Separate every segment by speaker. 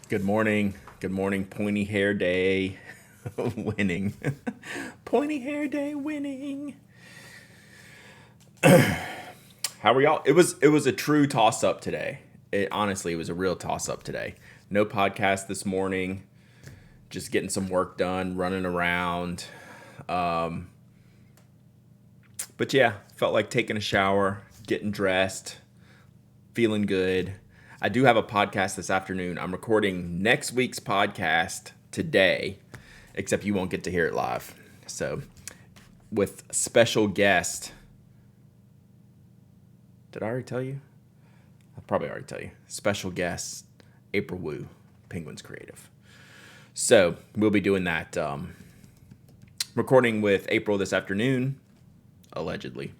Speaker 1: Good morning. Good morning. Pointy hair day winning. Pointy hair day winning. How are y'all? It was a true toss up today. It was a real toss up today. No podcast this morning. Just getting some work done, running around. But yeah, felt like taking a shower, getting dressed, feeling good. I do have a podcast this afternoon. I'm recording next week's podcast today, except you won't get to hear it live. So, with special guest. Did I already tell you? I'll probably already tell you. Special guest, April Wu, Penguins Creative. So, we'll be doing that. Recording with April this afternoon, allegedly.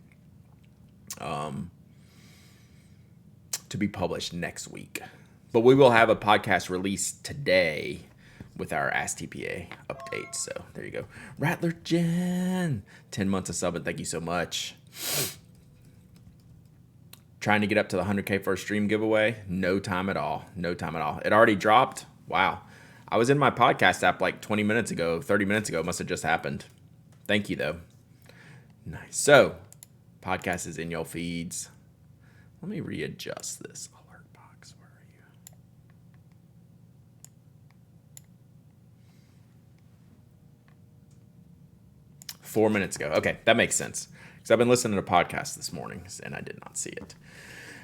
Speaker 1: To be published next week. But we will have a podcast released today with our Ask TPA update. So there you go. Rattler Jen, 10 months of sub, and thank you so much. Trying to get up to the 100K first stream giveaway. No time at all. No time at all. It already dropped. Wow. I was in my podcast app like 20 minutes ago, 30 minutes ago. It must have just happened. Thank you, though. Nice. So, podcast is in your feeds. Let me readjust this alert box. Where are you? 4 minutes ago. Okay, that makes sense. Because I've been listening to podcasts this morning and I did not see it.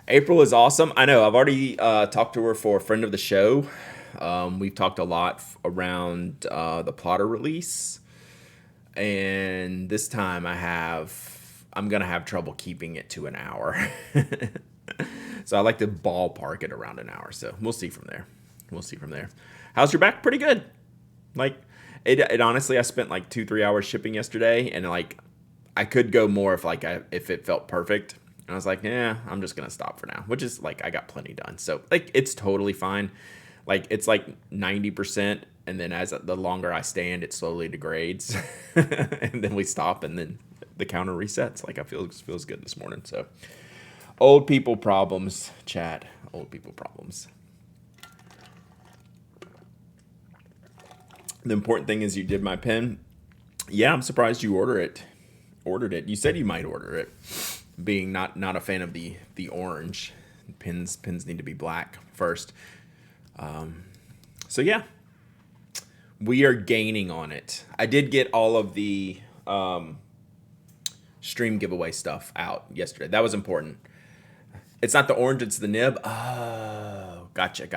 Speaker 1: April is awesome. I know I've already talked to her for a friend of the show. We've talked a lot around the plotter release. And this time I'm going to have trouble keeping it to an hour. So I like to ballpark it around an hour. So we'll see from there. How's your back? Pretty good. Like it honestly, I spent like 2-3 hours shipping yesterday, and like I could go more if it felt perfect. And I was like, yeah, I'm just gonna stop for now. Which is like I got plenty done. So like it's totally fine. Like it's like 90%, and then as the longer I stand, it slowly degrades, and then we stop, and then the counter resets. Like I feels good this morning. So. Old people problems, chat. Old people problems. The important thing is you did my pen. Yeah, I'm surprised you ordered it. You said you might order it. Being not a fan of the orange. Pins need to be black first. So yeah. We are gaining on it. I did get all of the stream giveaway stuff out yesterday. That was important. It's not the orange, it's the nib. Oh, gotcha.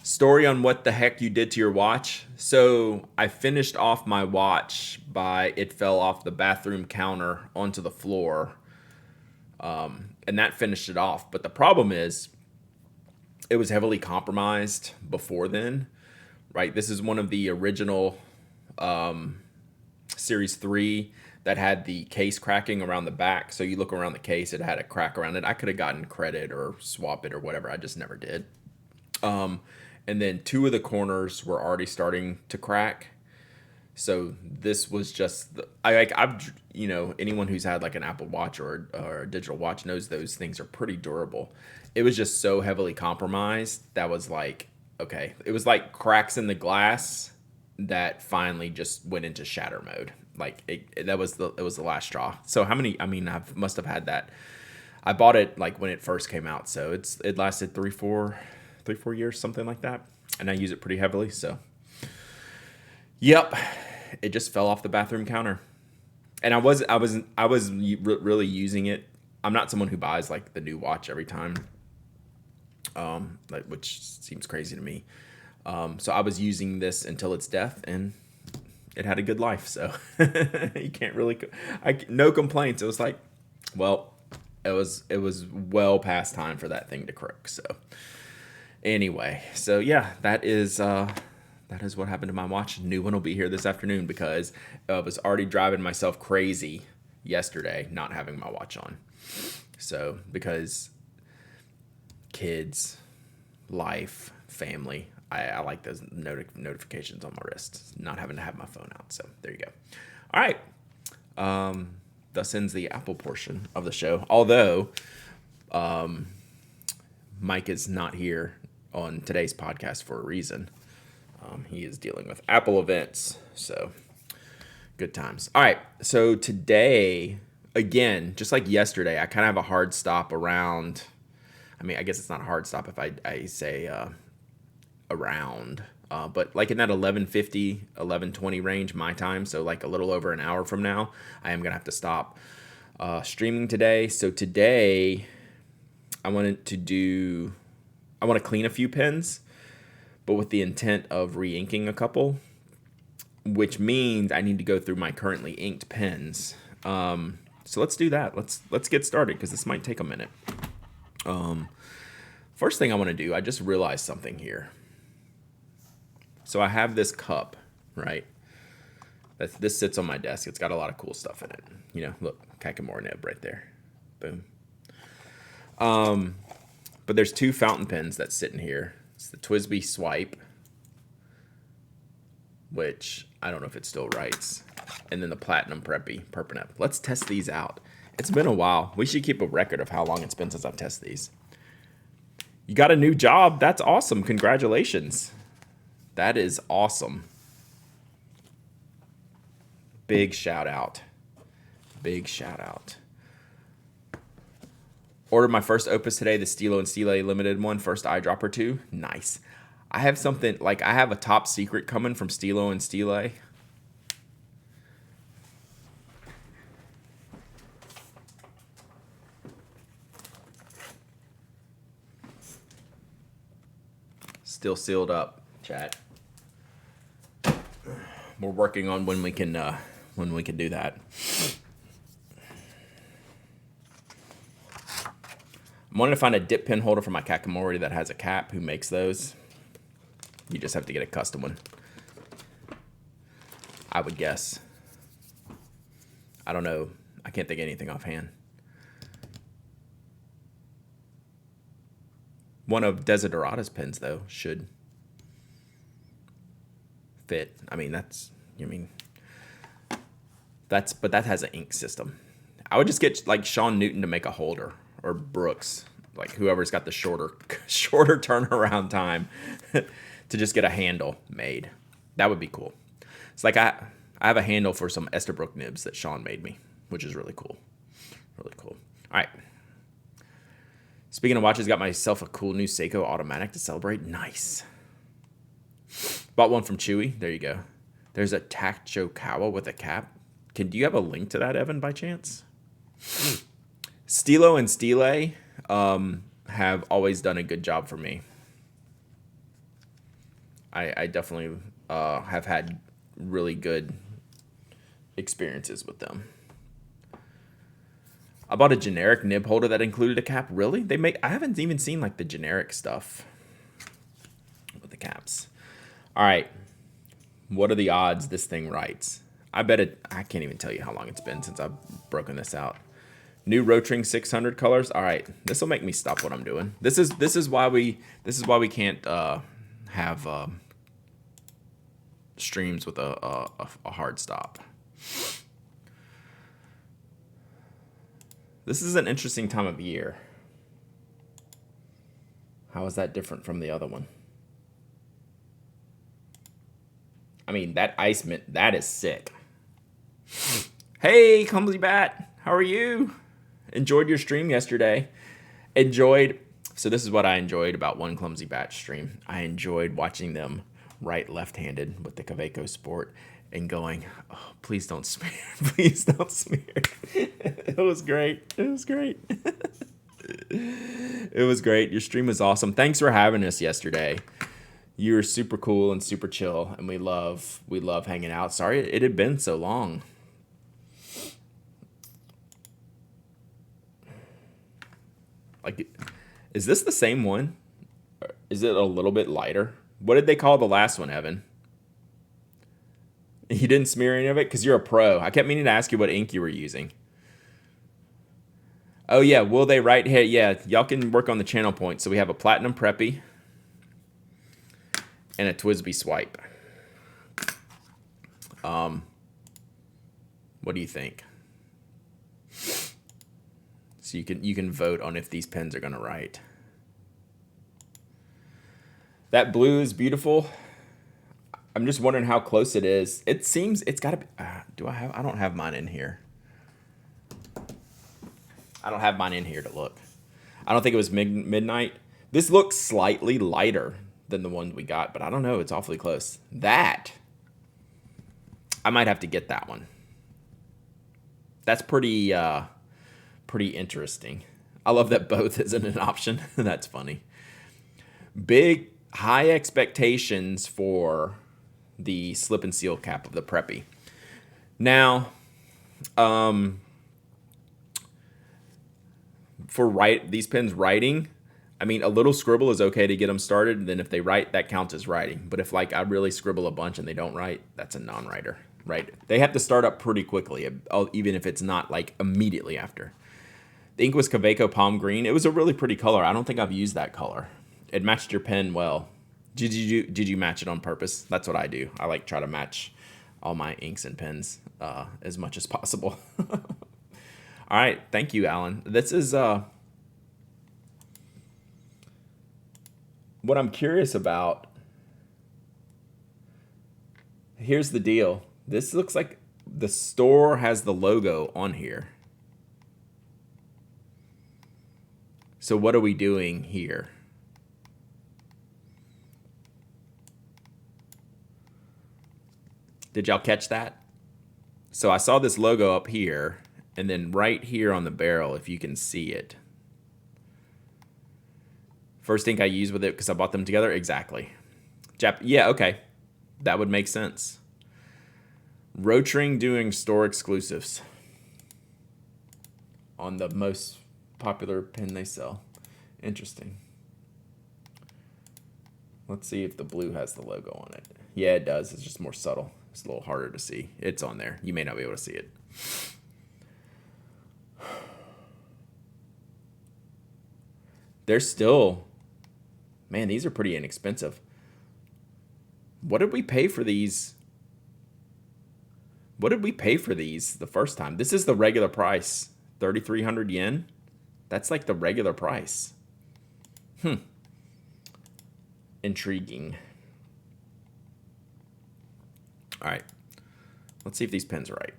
Speaker 1: Story on what the heck you did to your watch. So I finished off my watch by it fell off the bathroom counter onto the floor. And that finished it off. But the problem is it was heavily compromised before then, right? This is one of the original Series 3 that had the case cracking around the back. So you look around the case, it had a crack around it. I could have gotten credit or swap it or whatever. I just never did. And then 2 of the corners were already starting to crack. So this was just, I've anyone who's had like an Apple Watch or a digital watch knows those things are pretty durable. It was just so heavily compromised that was like, okay. It was like cracks in the glass that finally just went into shatter mode. Like it was the last straw. So how many? I mean, I must have had that. I bought it like when it first came out, so it lasted 3-4 years, something like that, and I use it pretty heavily. So, yep, it just fell off the bathroom counter, and I was really using it. I'm not someone who buys like the new watch every time, which seems crazy to me. So I was using this until its death, and it had a good life. So you can't really, no complaints. It was like, well, it was well past time for that thing to croak. So anyway, so yeah, that is what happened to my watch. New one will be here this afternoon because I was already driving myself crazy yesterday not having my watch on. So because kids, life, family, I like those notifications on my wrist, not having to have my phone out. So there you go. All right. Thus ends the Apple portion of the show. Although Mike is not here on today's podcast for a reason. He is dealing with Apple events, so good times. All right, so today, again, just like yesterday, I kind of have a hard stop around. I mean, I guess it's not a hard stop if I say around, but like in that 11:50, 11:20 range my time, so like a little over an hour from now, I am gonna have to stop streaming today. So today, I want to clean a few pens, but with the intent of re-inking a couple, which means I need to go through my currently inked pens. So let's do that. Let's get started because this might take a minute. First thing I want to do, I just realized something here. So I have this cup, right? This sits on my desk. It's got a lot of cool stuff in it. You know, look, Kakamora nib right there. Boom. But there's two fountain pens that sit in here. It's the Twisby Swipe, which I don't know if it still writes, and then the Platinum Perpinep. Let's test these out. It's been a while. We should keep a record of how long it's been since I've tested these. You got a new job. That's awesome. Congratulations. That is awesome. Big shout out. Big shout out. Ordered my first Opus today, the Stilo and Stile limited one, first eyedropper 2. Nice. I have something, like I have a top secret coming from Stilo and Stile. Still sealed up, chat. We're working on when we can do that. I'm wanting to find a dip pen holder for my Kakamori that has a cap. Who makes those? You just have to get a custom one, I would guess. I don't know. I can't think of anything offhand. One of Desiderata's pens, though, should fit. But that has an ink system. I would just get like Sean Newton to make a holder, or Brooks, like whoever's got the shorter turnaround time to just get a handle made. That would be cool. It's like I have a handle for some Esterbrook nibs that Sean made me, which is really cool. Really cool. All right. Speaking of watches, got myself a cool new Seiko automatic to celebrate. Nice. Bought one from Chewy. There you go. There's a Tachokawa with a cap. Do you have a link to that, Evan, by chance? Stilo and Stile have always done a good job for me. I definitely have had really good experiences with them. I bought a generic nib holder that included a cap. Really? I haven't even seen like the generic stuff with the caps. All right. What are the odds this thing writes? I can't even tell you how long it's been since I've broken this out. New Rotring 600 colors. All right. This will make me stop what I'm doing. This is why we can't have streams with a hard stop. This is an interesting time of year. How is that different from the other one? I mean, that ice mint, that is sick. Hey, Clumsy Bat, how are you? Enjoyed your stream yesterday. So this is what I enjoyed about one Clumsy Bat stream. I enjoyed watching them write left-handed with the Kaweco Sport and going, oh, please don't smear. Please don't smear. It was great. It was great. It was great. Your stream was awesome. Thanks for having us yesterday. You were super cool and super chill, and we love hanging out. Sorry it had been so long. Like, is this the same one? Is it a little bit lighter? What did they call the last one, Evan? You didn't smear any of it? Because you're a pro. I kept meaning to ask you what ink you were using. Oh, yeah. Will they write here? Yeah, y'all can work on the channel points. So we have a Platinum Preppy and a Twisby Swipe. What do you think? So you can vote on if these pens are going to write. That blue is beautiful. I'm just wondering how close it is. It seems it's got to be. I don't have mine in here. I don't have mine in here to look. I don't think it was midnight. This looks slightly lighter than the one we got, but I don't know. It's awfully close. That, I might have to get that one. That's pretty interesting. I love that both isn't an option. That's funny. Big, high expectations for the slip and seal cap of the Preppy. Now, for these pens writing, I mean, a little scribble is okay to get them started. Then if they write, that counts as writing. But if like I really scribble a bunch and they don't write, that's a non-writer, right? They have to start up pretty quickly, even if it's not like immediately after. The ink was Kaweco Palm Green. It was a really pretty color. I don't think I've used that color. It matched your pen well. Did you match it on purpose? That's what I do. I like try to match all my inks and pens as much as possible. All right, thank you, Alan. This is what I'm curious about. Here's the deal. This looks like the store has the logo on here. So what are we doing here? Did y'all catch that? So I saw this logo up here, and then right here on the barrel, if you can see it. First ink I used with it because I bought them together? Exactly. Yeah, okay. That would make sense. Rotring doing store exclusives on the most popular pen they sell. Interesting. Let's see if the blue has the logo on it. Yeah, it does. It's just more subtle. It's a little harder to see. It's on there. You may not be able to see it. They're still... Man, these are pretty inexpensive. What did we pay for these? What did we pay for these the first time? This is the regular price. 3,300 yen? That's like the regular price. Intriguing. All right. Let's see if these pens are right.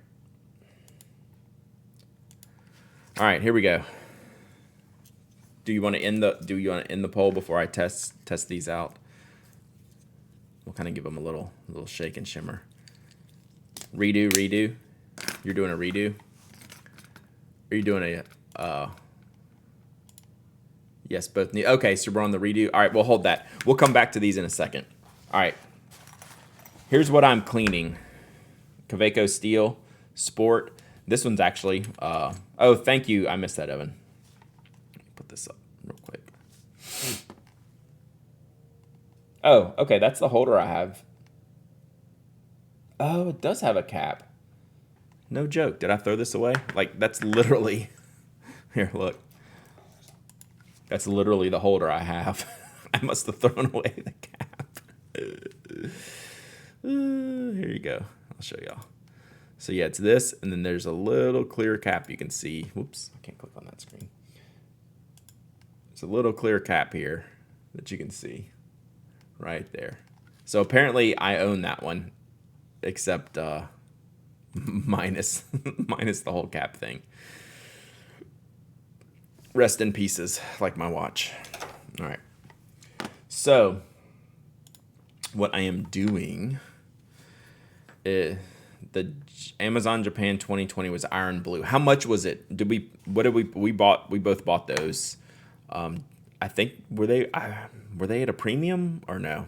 Speaker 1: All right, here we go. Do you want to end the poll before I test these out? We'll kind of give them a little shake and shimmer. Redo. You're doing a redo. Are you doing a yes, both need. Okay, so we're on the redo. All right, we'll hold that. We'll come back to these in a second. All right. Here's what I'm cleaning. Kaweco Steel Sport. This one's actually oh, thank you. I missed that, Evan. Put this up real quick. Oh, okay, that's the holder I have. Oh, it does have a cap. No joke. Did I throw this away? Like, that's literally... Here, look. That's literally the holder I have. I must have thrown away the cap. Here you go. I'll show y'all. So, yeah, it's this, and then there's a little clear cap you can see. Whoops, I can't click on that screen. There's a little clear cap here that you can see right there. So, apparently, I own that one. Except minus the whole cap thing. Rest in pieces, like my watch. All right. So, what I am doing is the Amazon Japan 2020 was iron blue. How much was it? We both bought those. I think were they at a premium or no?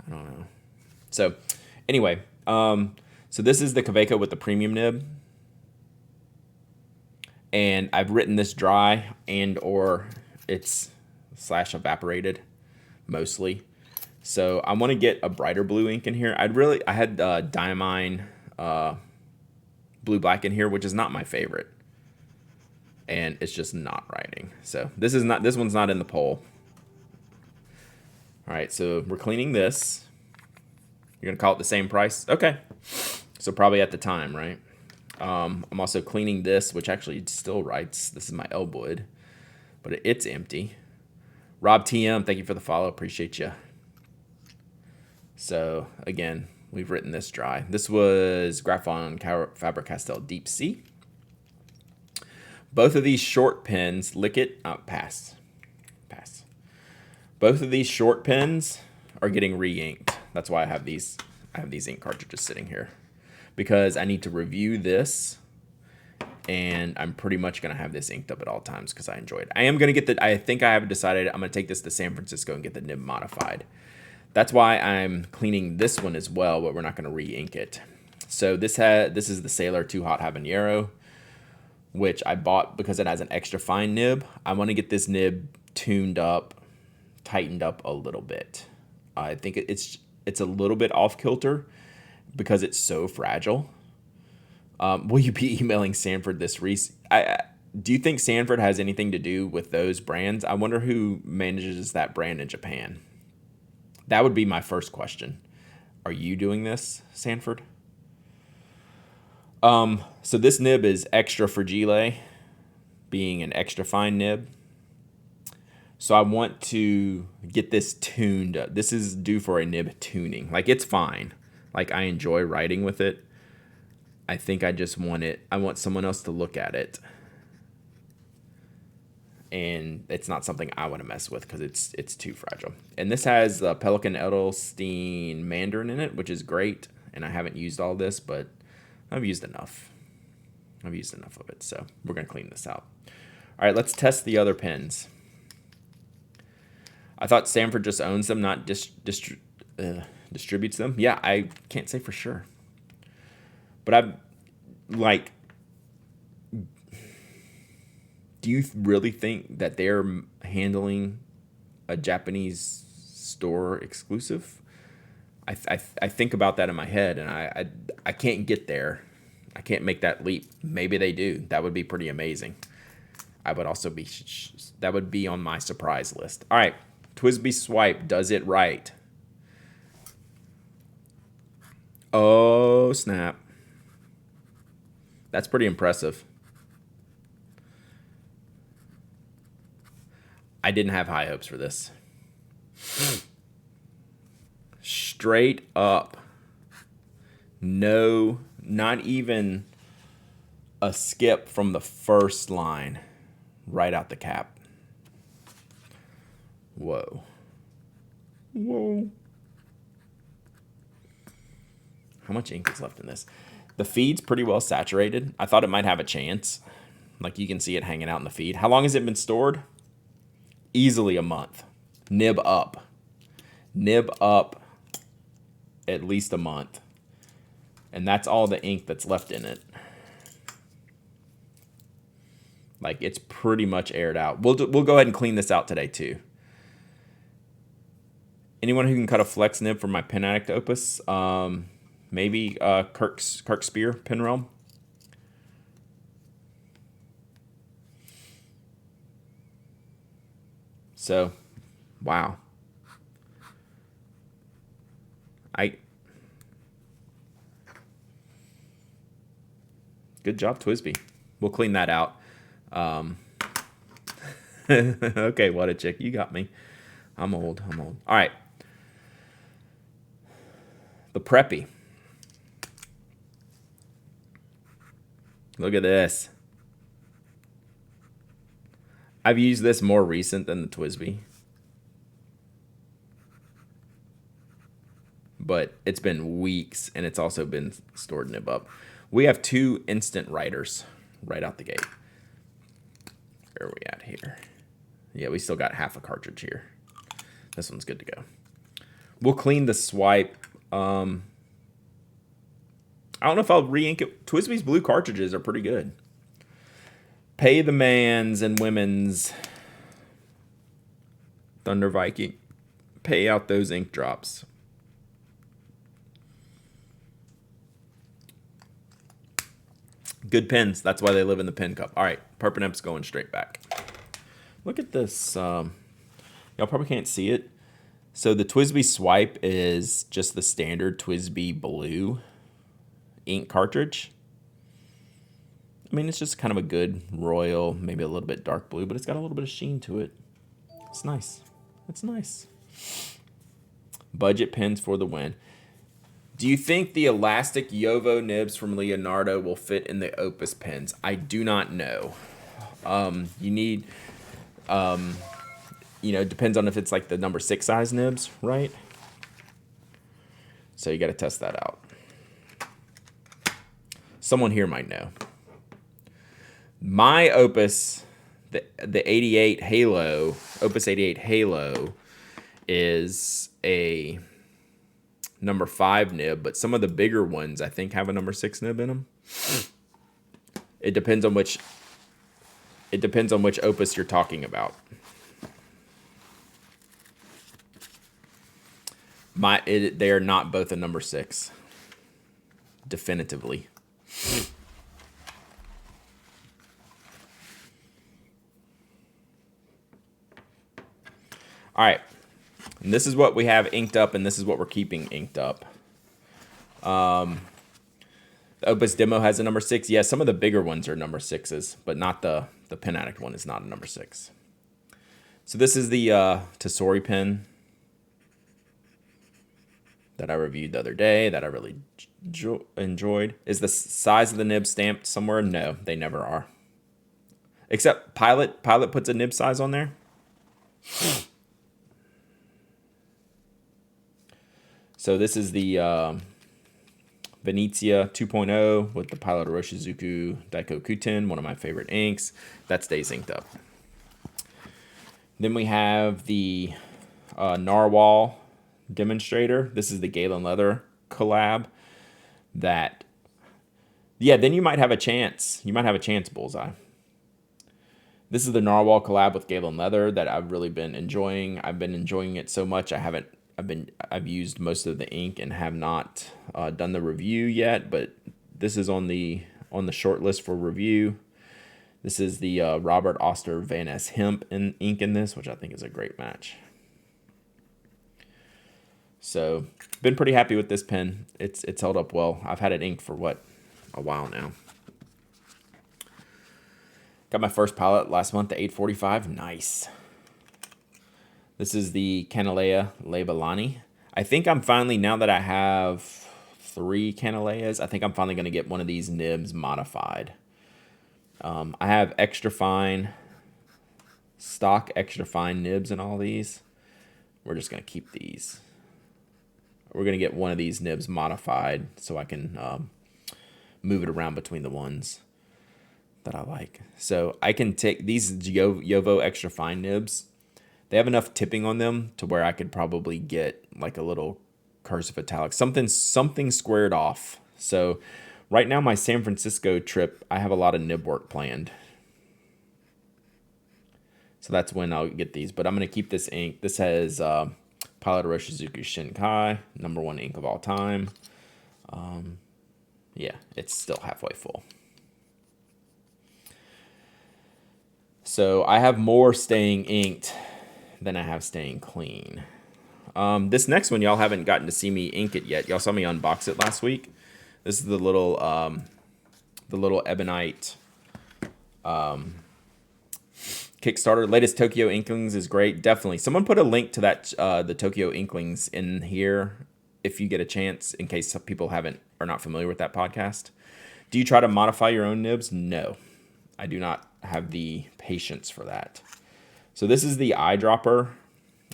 Speaker 1: I don't know. So, anyway, so this is the Kaweco with the premium nib. And I've written this dry and or it's / evaporated mostly. So I want to get a brighter blue ink in here. I had Diamine blue black in here, which is not my favorite. And it's just not writing. So this one's not in the poll. All right, so we're cleaning this. You're going to call it the same price? Okay. So probably at the time, right? I'm also cleaning this, which actually still writes. This is my Elwood, but it's empty. Rob TM, thank you for the follow. Appreciate you. So again, we've written this dry. This was Graphon Faber-Castell Deep Sea. Both of these short pens, lick it, pass. Both of these short pens are getting re-inked. That's why I have these ink cartridges sitting here, because I need to review this, and I'm pretty much going to have this inked up at all times because I enjoy it. I am going to I think I have decided I'm going to take this to San Francisco and get the nib modified. That's why I'm cleaning this one as well, but we're not going to re-ink it. So this is the Sailor Too Hot Habanero, which I bought because it has an extra fine nib. I want to get this nib tuned up, tightened up a little bit. I think it's a little bit off kilter because it's so fragile. Will you be emailing Sanford this do you think Sanford has anything to do with those brands? I wonder who manages that brand in Japan. That would be my first question. Are you doing this, Sanford? So this nib is extra fragile, being an extra fine nib. So I want to get this tuned up. This is due for a nib tuning. Like, it's fine. Like, I enjoy writing with it. I think I just want I want someone else to look at it. And it's not something I want to mess with because it's too fragile. And this has Pelikan Edelstein Mandarin in it, which is great. And I haven't used all this, but I've used enough. I've used enough of it, so we're going to clean this out. All right, let's test the other pens. I thought Sanford just owns them, not distributes them. Yeah, I can't say for sure. But do you really think that they're handling a Japanese store exclusive? I think about that in my head, and I can't get there. I can't make that leap. Maybe they do. That would be pretty amazing. I would also that would be on my surprise list. All right, TWSBI Swipe does it right. Oh, snap. That's pretty impressive. I didn't have high hopes for this. Straight up. No, not even a skip from the first line. Right out the cap. Whoa. Whoa. How much ink is left in this? The feed's pretty well saturated. I thought it might have a chance. Like, you can see it hanging out in the feed. How long has it been stored? Easily a month. Nib up. Nib up at least a month. And that's all the ink that's left in it. Like, it's pretty much aired out. We'll go ahead and clean this out today too. Anyone who can cut a flex nib for my Pen Addict Opus? Maybe Kirk Spear, Pen Realm. So, wow. Good job, TWSBI. We'll clean that out. Okay, what a chick. You got me. I'm old. All right. The Preppy. Look at this. I've used this more recent than the TWSBI. But it's been weeks, and it's also been stored nib up. We have 2 instant writers right out the gate. Where are we at here? Yeah, we still got half a cartridge here. This one's good to go. We'll clean the swipe. I don't know if I'll re-ink it. TWSBI's blue cartridges are pretty good. Pay the mans and women's. Thunder Viking. Pay out those ink drops. Good pens. That's why they live in the pen cup. All right, Perpinep's going straight back. Look at this. Y'all probably can't see it. So the TWSBI Swipe is just the standard TWSBI blue ink cartridge. I mean, it's just kind of a good royal, maybe a little bit dark blue, but it's got a little bit of sheen to it. It's nice. That's nice. Budget pens for the win. Do you think the elastic Yovo nibs from Leonardo will fit in the Opus pens? I do not know. You need, it depends on if it's like the number 6 size nibs, right? So you got to test that out. Someone here might know. My Opus, the 88 Halo, Opus 88 Halo, is a number 5 nib, but some of the bigger ones I think have a number 6 nib in them. It depends on which Opus you're talking about. They are not both a number 6. Definitively. All right. And this is what we have inked up, and this is what we're keeping inked up. The Opus Demo has a number 6. Yes, some of the bigger ones are number 6s, but not the Pen Addict one is not a number 6. So this is the Tesori pen that I reviewed the other day that I really enjoyed. Is the size of the nib stamped somewhere? No, they never are. Except Pilot. Pilot puts a nib size on there. So this is the Venezia 2.0 with the Pilot Oroshizuku Daikokuten, one of my favorite inks. That stays inked up. Then we have the Narwhal Demonstrator. This is the Galen Leather collab. Then you might have a chance. You might have a chance, Bullseye. This is the Narwhal collab with Galen Leather that I've really been enjoying. I've been enjoying it so much. I've used most of the ink and have not done the review yet, but this is on the short list for review. This is the Robert Oster Van S Hemp ink in this, which I think is a great match. So, been pretty happy with this pen. It's held up well. I've had it inked for a while now. Got my first palette last month, the 845. Nice. This is the Canalea Lebalani. I think I'm finally, now that I have 3 Canaleas, I think I'm finally going to get one of these nibs modified. I have stock extra fine nibs in all these. We're just going to keep these. We're going to get one of these nibs modified so I can move it around between the ones that I like. So I can take these Yovo extra fine nibs. They have enough tipping on them to where I could probably get like a little cursive italic, something squared off. So right now my San Francisco trip, I have a lot of nib work planned. So that's when I'll get these. But I'm going to keep this ink. This has Pilot Oroshizuku Shinkai, number 1 ink of all time. Yeah, it's still halfway full. So I have more staying inked than I have staying clean. This next one, y'all haven't gotten to see me ink it yet. Y'all saw me unbox it last week. This is the little Ebonite Kickstarter. Latest Tokyo Inklings is great. Definitely. Someone put a link to that the Tokyo Inklings in here if you get a chance, in case some people are not familiar with that podcast. Do you try to modify your own nibs? No. I do not have the patience for that. So this is the Eyedropper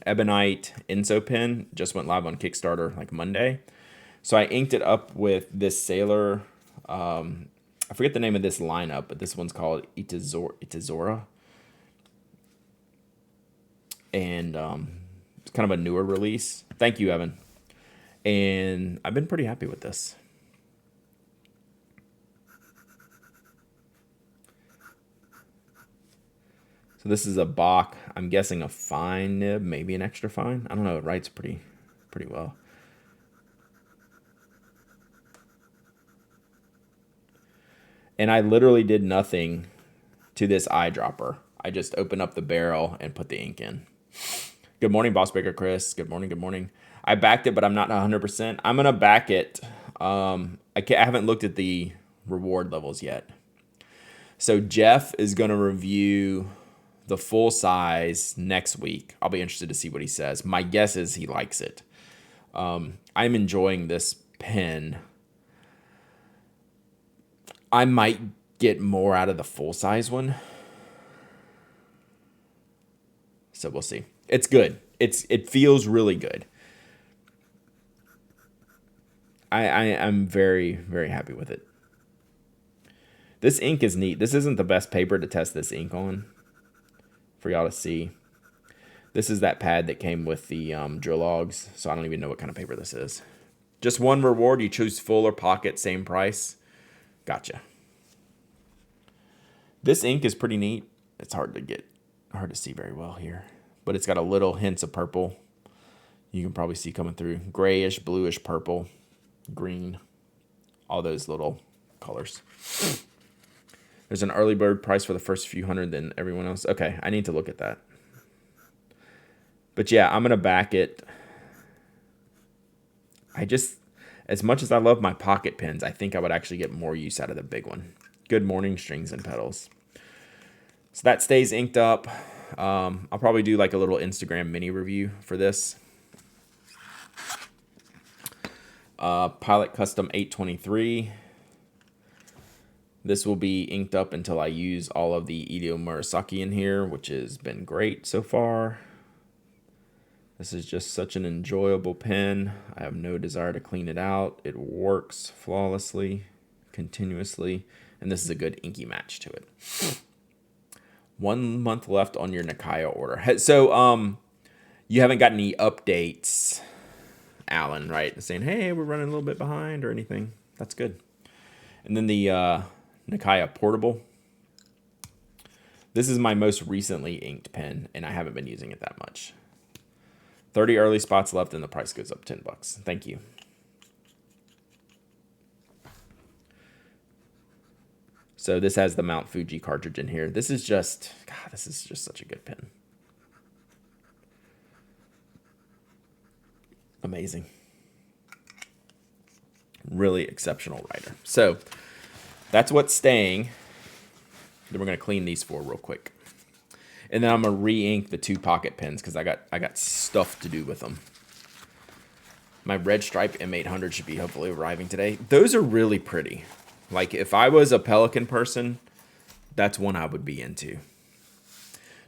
Speaker 1: Ebonite Enso pen. Just went live on Kickstarter like Monday. So I inked it up with this Sailor. I forget the name of this lineup, but this one's called Itazora. And it's kind of a newer release. Thank you, Evan. And I've been pretty happy with this. So this is a Bach, I'm guessing a fine nib, maybe an extra fine. I don't know, it writes pretty well. And I literally did nothing to this eyedropper. I just opened up the barrel and put the ink in. Good morning, Boss Baker Chris. Good morning, good morning. I backed it, but I'm not 100%. I'm going to back it. I haven't looked at the reward levels yet. So Jeff is going to review the full size next week. I'll be interested to see what he says. My guess is he likes it. I'm enjoying this pen. I might get more out of the full size one. So we'll see. It's good. It feels really good. I'm very, very happy with it. This ink is neat. This isn't the best paper to test this ink on for y'all to see. This is that pad that came with the drill logs, so I don't even know what kind of paper this is. Just one reward. You choose full or pocket, same price. Gotcha. This ink is pretty neat. It's hard to see very well here, but it's got a little hints of purple. You can probably see coming through. Grayish, bluish, purple, green, all those little colors. There's an early bird price for the first few hundred than everyone else. Okay, I need to look at that. But yeah, I'm going to back it. As much as I love my pocket pens, I think I would actually get more use out of the big one. Good morning, strings and pedals. So that stays inked up. I'll probably do like a little Instagram mini review for this. Pilot Custom 823. This will be inked up until I use all of the Hideo Murasaki in here, which has been great so far. This is just such an enjoyable pen. I have no desire to clean it out. It works flawlessly, continuously, and this is a good inky match to it. 1 month left on your Nikaya order. So, you haven't got any updates, Alan, right? Saying, hey, we're running a little bit behind or anything. That's good. And then the Nikaya Portable. This is my most recently inked pen, and I haven't been using it that much. 30 early spots left, and the price goes up $10. Thank you. So this has the Mount Fuji cartridge in here. This is just such a good pen. Amazing. Really exceptional writer. So that's what's staying. Then we're going to clean these four real quick. And then I'm going to re-ink the two pocket pens because I got stuff to do with them. My red stripe M800 should be hopefully arriving today. Those are really pretty. Like if I was a Pelican person, that's one I would be into.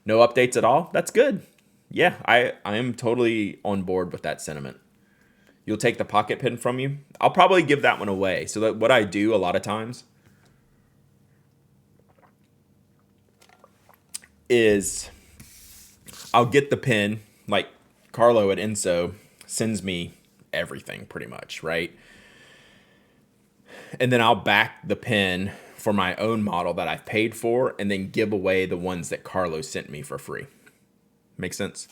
Speaker 1: No updates at all? That's good. Yeah, I am totally on board with that sentiment. You'll take the pocket pen from you? I'll probably give that one away. So that what I do a lot of times is I'll get the pen, like Carlo at Enso sends me everything pretty much, right? And then I'll back the pen for my own model that I've paid for and then give away the ones that Carlo sent me for free. Make sense?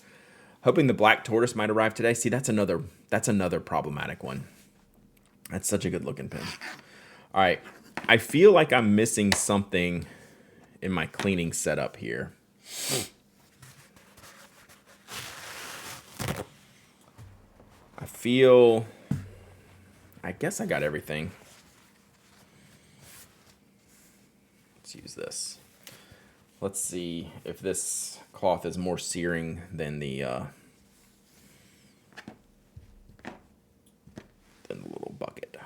Speaker 1: Hoping the Black Tortoise might arrive today. See, that's another problematic one. That's such a good looking pen. All right. I feel like I'm missing something in my cleaning setup here. I guess I got everything. Let's use this. Let's see if this cloth is more searing than the little bucket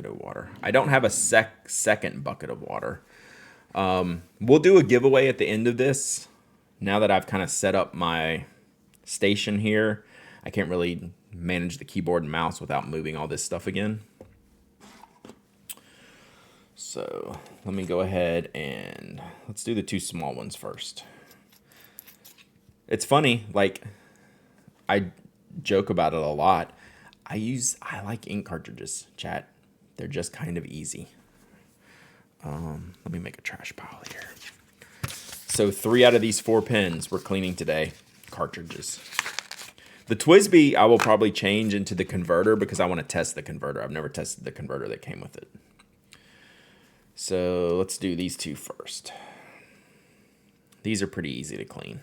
Speaker 1: of water. I don't have a second bucket of water. We'll do a giveaway at the end of this. Now that I've kind of set up my station here, I can't really manage the keyboard and mouse without moving all this stuff again. So let me go ahead and let's do the two small ones first. It's funny, like I joke about it a lot. I like ink cartridges, chat. They're just kind of easy. Let me make a trash pile here. So 3 out of these 4 pens we're cleaning today, cartridges. The TWSBI I will probably change into the converter because I want to test the converter. I've never tested the converter that came with it. So let's do these two first. These are pretty easy to clean.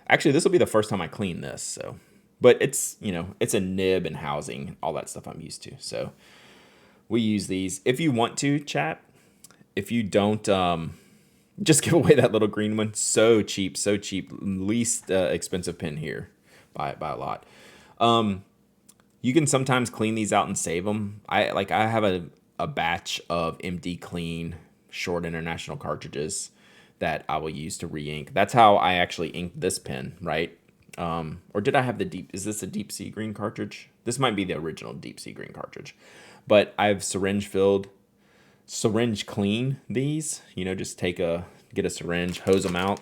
Speaker 1: Actually, this will be the first time I clean this. So, but it's, it's a nib and housing, all that stuff I'm used to. So we use these. If you want to, chat, if you don't Just give away that little green one. So cheap, so cheap. Least expensive pen here by a lot. You can sometimes clean these out and save them. I have a batch of empty clean short international cartridges that I will use to re-ink. That's how I actually inked this pen, right? Or did I have the deep? Is this a deep sea green cartridge? This might be the original deep sea green cartridge, but I've syringe clean these. Just get a syringe, hose them out.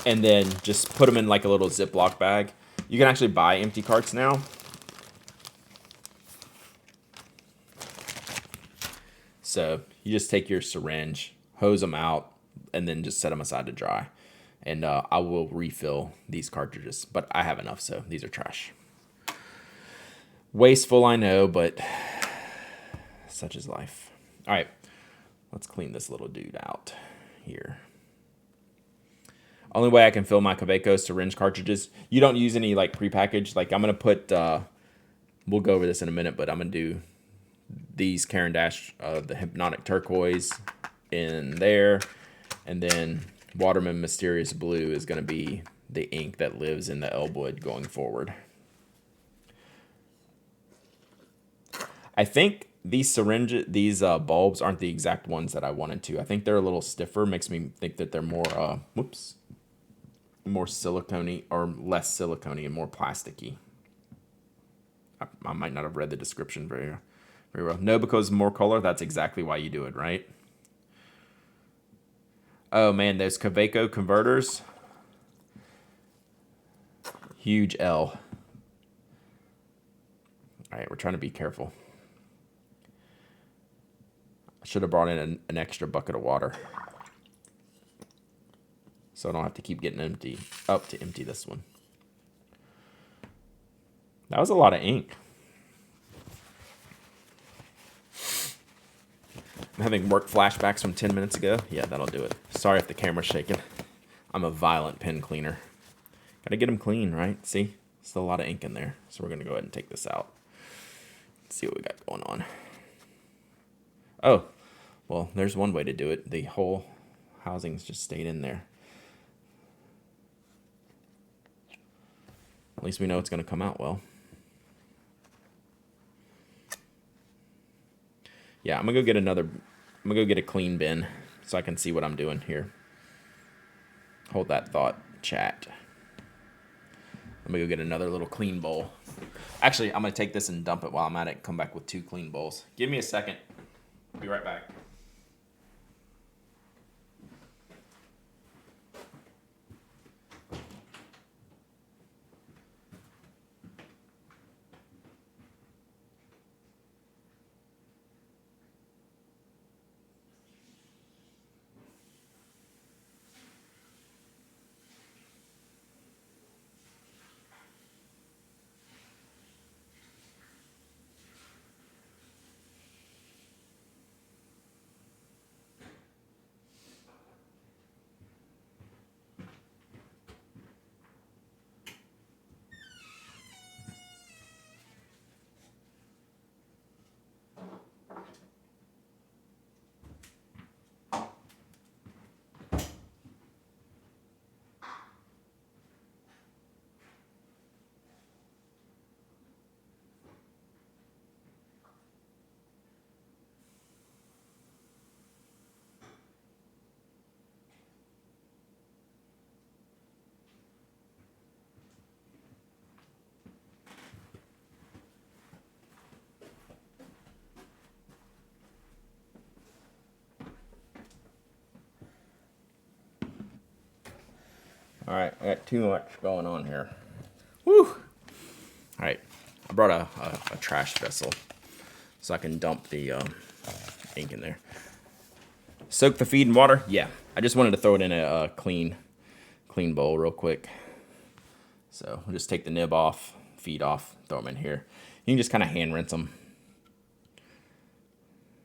Speaker 1: And then just put them in like a little Ziploc bag. You can actually buy empty carts now. So you just take your syringe, hose them out, and then just set them aside to dry. And I will refill these cartridges, but I have enough, so these are trash. Wasteful, I know, but such is life. All right, let's clean this little dude out here. Only way I can fill my Kaweco syringe cartridges. You don't use any like prepackaged. Like I'm gonna put. We'll go over this in a minute, but I'm gonna do these Caran d'Ache, the Hypnotic Turquoise in there, and then Waterman Mysterious Blue is gonna be the ink that lives in the Elwood going forward. I think these bulbs aren't the exact ones that I wanted to. I think they're a little stiffer. Makes me think that they're more more silicone-y or less silicone and more plasticky. I might not have read the description very well. No, because more color, that's exactly why you do it, right? Oh man, those Kaweco converters. Huge L. All right, we're trying to be careful. I should have brought in an extra bucket of water, so I don't have to keep getting empty this one. That was a lot of ink. I'm having work flashbacks from 10 minutes ago. Yeah, that'll do it. Sorry if the camera's shaking. I'm a violent pen cleaner. Gotta get them clean, right? See? Still a lot of ink in there. So we're gonna go ahead and take this out. Let's see what we got going on. Oh, well, there's one way to do it. The whole housing's just stayed in there. At least we know it's gonna come out well. Yeah, I'm gonna go get a clean bin so I can see what I'm doing here. Hold that thought, chat. I'm gonna go get another little clean bowl. Actually, I'm gonna take this and dump it while I'm at it. Come back with 2 clean bowls. Give me a second. Be right back. All right, I got too much going on here. Woo! All right, I brought a trash vessel so I can dump the ink in there. Soak the feed in water? Yeah, I just wanted to throw it in a clean bowl real quick. So we'll just take the nib off, feed off, throw them in here. You can just kind of hand rinse them,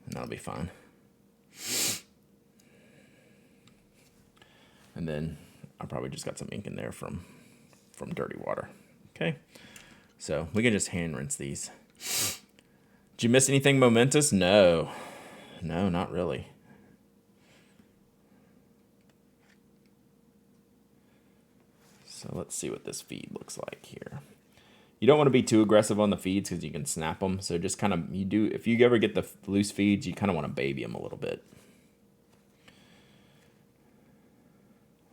Speaker 1: and that'll be fine. And then I probably just got some ink in there from dirty water. Okay, So we can just hand rinse these. Did you miss anything momentous? No, not really. So let's see what this feed looks like here. You don't want to be too aggressive on the feeds because you can snap them. So just kind of, if you ever get the loose feeds, you kind of want to baby them a little bit.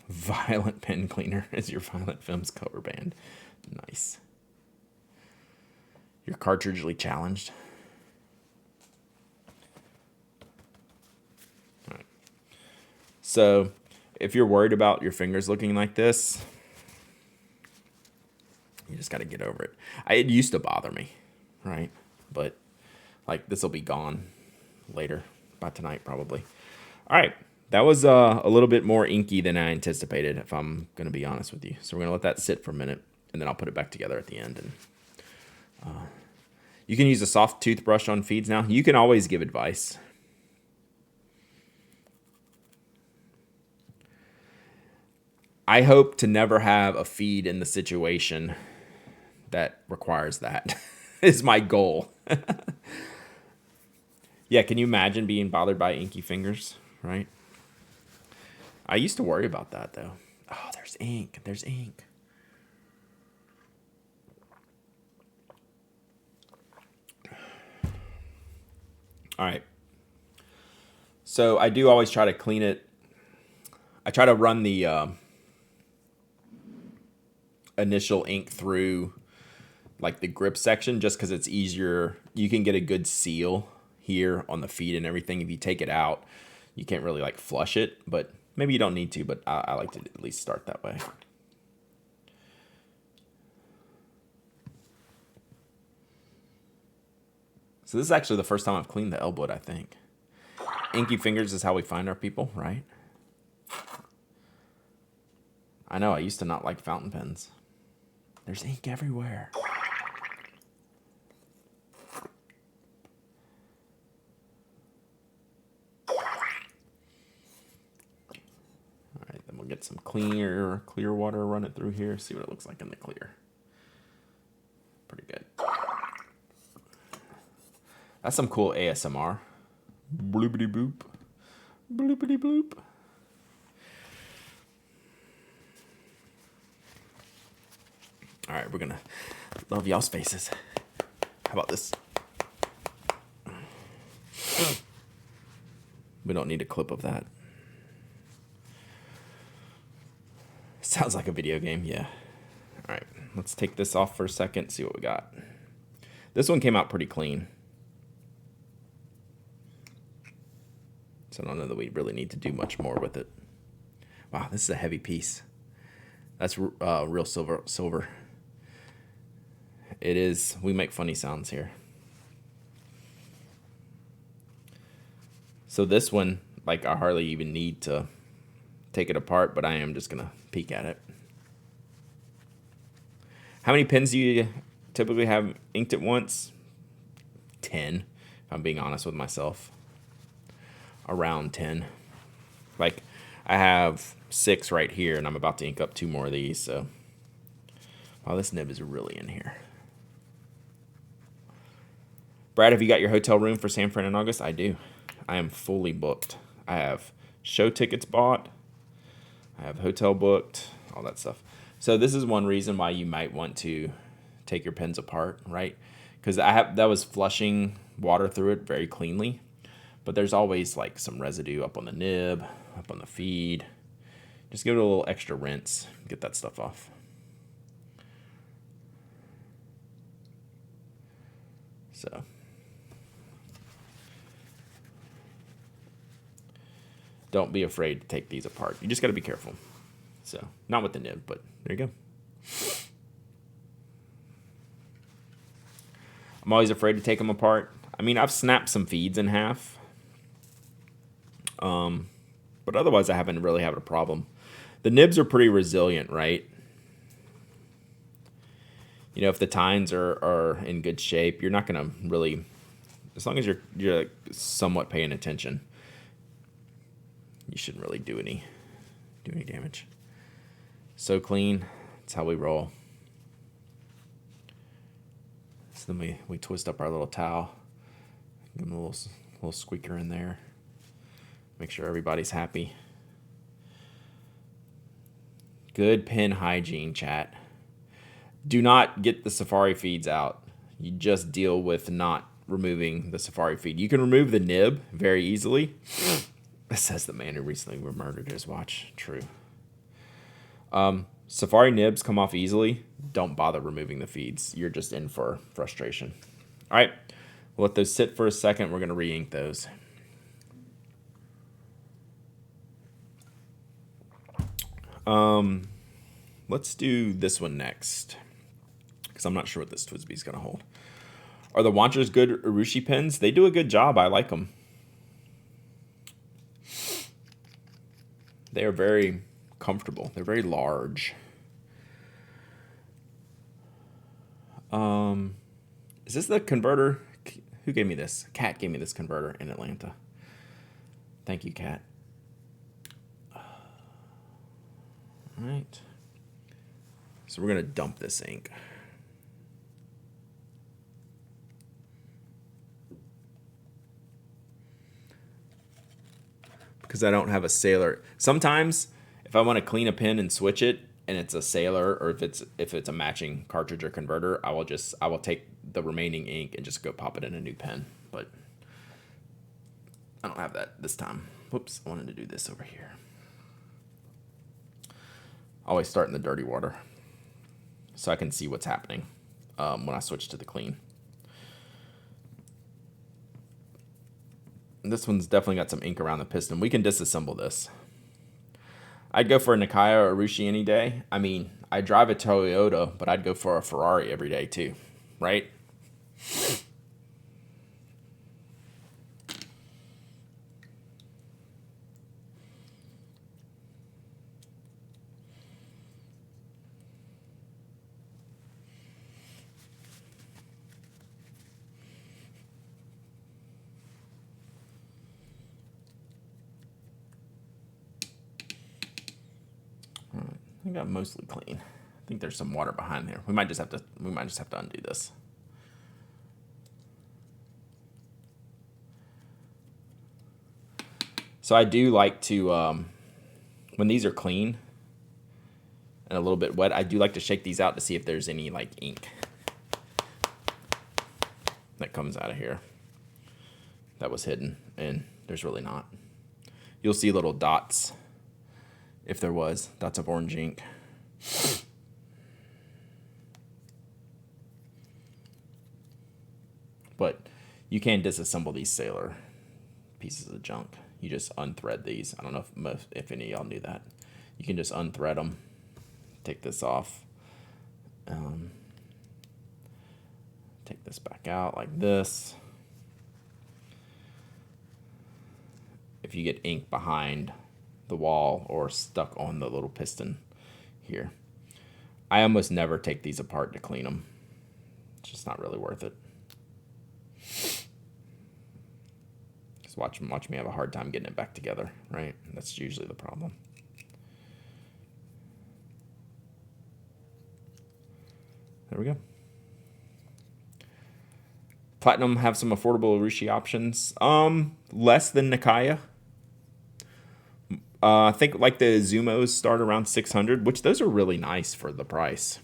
Speaker 1: Violent pen cleaner is your Violent Films cover band. Nice. You're cartridgely challenged. All right. So if you're worried about your fingers looking like this, you just got to get over it. It used to bother me, right? But like this will be gone later, by tonight probably. All right. That was a little bit more inky than I anticipated, if I'm going to be honest with you. So we're going to let that sit for a minute, and then I'll put it back together at the end. And you can use a soft toothbrush on feeds now. You can always give advice. I hope to never have a feed in the situation that requires that. Is my goal. Yeah, can you imagine being bothered by inky fingers, right? I used to worry about that, though. Oh, there's ink. There's ink. All right. So I do always try to clean it. I try to run the initial ink through like the grip section just because it's easier. You can get a good seal here on the feed and everything. If you take it out, you can't really like flush it, but maybe you don't need to, but I like to at least start that way. So this is actually the first time I've cleaned the elbow, I think. Inky fingers is how we find our people, right? I know, I used to not like fountain pens. There's ink everywhere. Then we'll get some clear water, run it through here, see what it looks like in the clear. Pretty good. That's some cool ASMR. Bloopity boop. Bloopity bloop. All right, we're gonna love y'all's faces. How about this? We don't need a clip of that. Sounds like a video game, yeah. All right, let's take this off for a second, see what we got. This one came out pretty clean. So I don't know that we really need to do much more with it. Wow, this is a heavy piece. That's real silver. It is. We make funny sounds here. So this one, like I hardly even need to take it apart, but I am just going to peek at it. How many pens do you typically have inked at once? 10, if I'm being honest with myself. Around 10. Like I have 6 right here, and I'm about to ink up 2 more of these. So, wow, this nib is really in here. Brad, have you got your hotel room for San Fran in August? I do. I am fully booked. I have show tickets bought. I have hotel booked, all that stuff. So this is one reason why you might want to take your pens apart, right? Because that was flushing water through it very cleanly, but there's always like some residue up on the nib, up on the feed. Just give it a little extra rinse, get that stuff off. So don't be afraid to take these apart. You just got to be careful. So not with the nib, but there you go. I'm always afraid to take them apart. I mean, I've snapped some feeds in half. But otherwise I haven't really had a problem. The nibs are pretty resilient, right? You know, if the tines are in good shape, you're not going to really, as long as you're like somewhat paying attention, you shouldn't really do any damage. So clean. That's how we roll. So then we twist up our little towel, give them a little squeaker in there. Make sure everybody's happy. Good pen hygiene, chat. Do not get the Safari feeds out. You just deal with not removing the Safari feed. You can remove the nib very easily. It says the man who recently murdered his watch. True. Safari nibs come off easily. Don't bother removing the feeds. You're just in for frustration. All right. We'll let those sit for a second. We're going to re-ink those. Let's do this one next, because I'm not sure what this TWSBI is going to hold. Are the Wanchers good Urushi pens? They do a good job. I like them. They are very comfortable. They're very large. Is this the converter? Who gave me this? Kat gave me this converter in Atlanta. Thank you, Kat. All right. So we're going to dump this ink. Because I don't have a Sailor. Sometimes if I want to clean a pen and switch it and it's a Sailor, or if it's a matching cartridge or converter, I will take the remaining ink and just go pop it in a new pen. But I don't have that this time. Whoops, I wanted to do this over here. Always start in the dirty water so I can see what's happening when I switch to the clean. This one's definitely got some ink around the piston. We can disassemble this. I'd go for a Nakaya or Urushi any day. I mean, I drive a Toyota, but I'd go for a Ferrari every day too, right? I think I'm mostly clean. I think there's some water behind there. We might just have to undo this. So I do like to when these are clean and a little bit wet, I do like to shake these out to see if there's any like ink that comes out of here that was hidden, and there's really not. You'll see little dots. If there was, dots of orange ink. But you can disassemble these Sailor pieces of junk. You just unthread these. I don't know if any of y'all knew that. You can just unthread them. Take this off. Take this back out like this. If you get ink behind the wall or stuck on the little piston here. I almost never take these apart to clean them. It's just not really worth it. Just watch me have a hard time getting it back together, right? That's usually the problem. There we go. Platinum have some affordable Urushi options. Less than Nakaya. I think like the Zumos start around 600, which those are really nice for the price.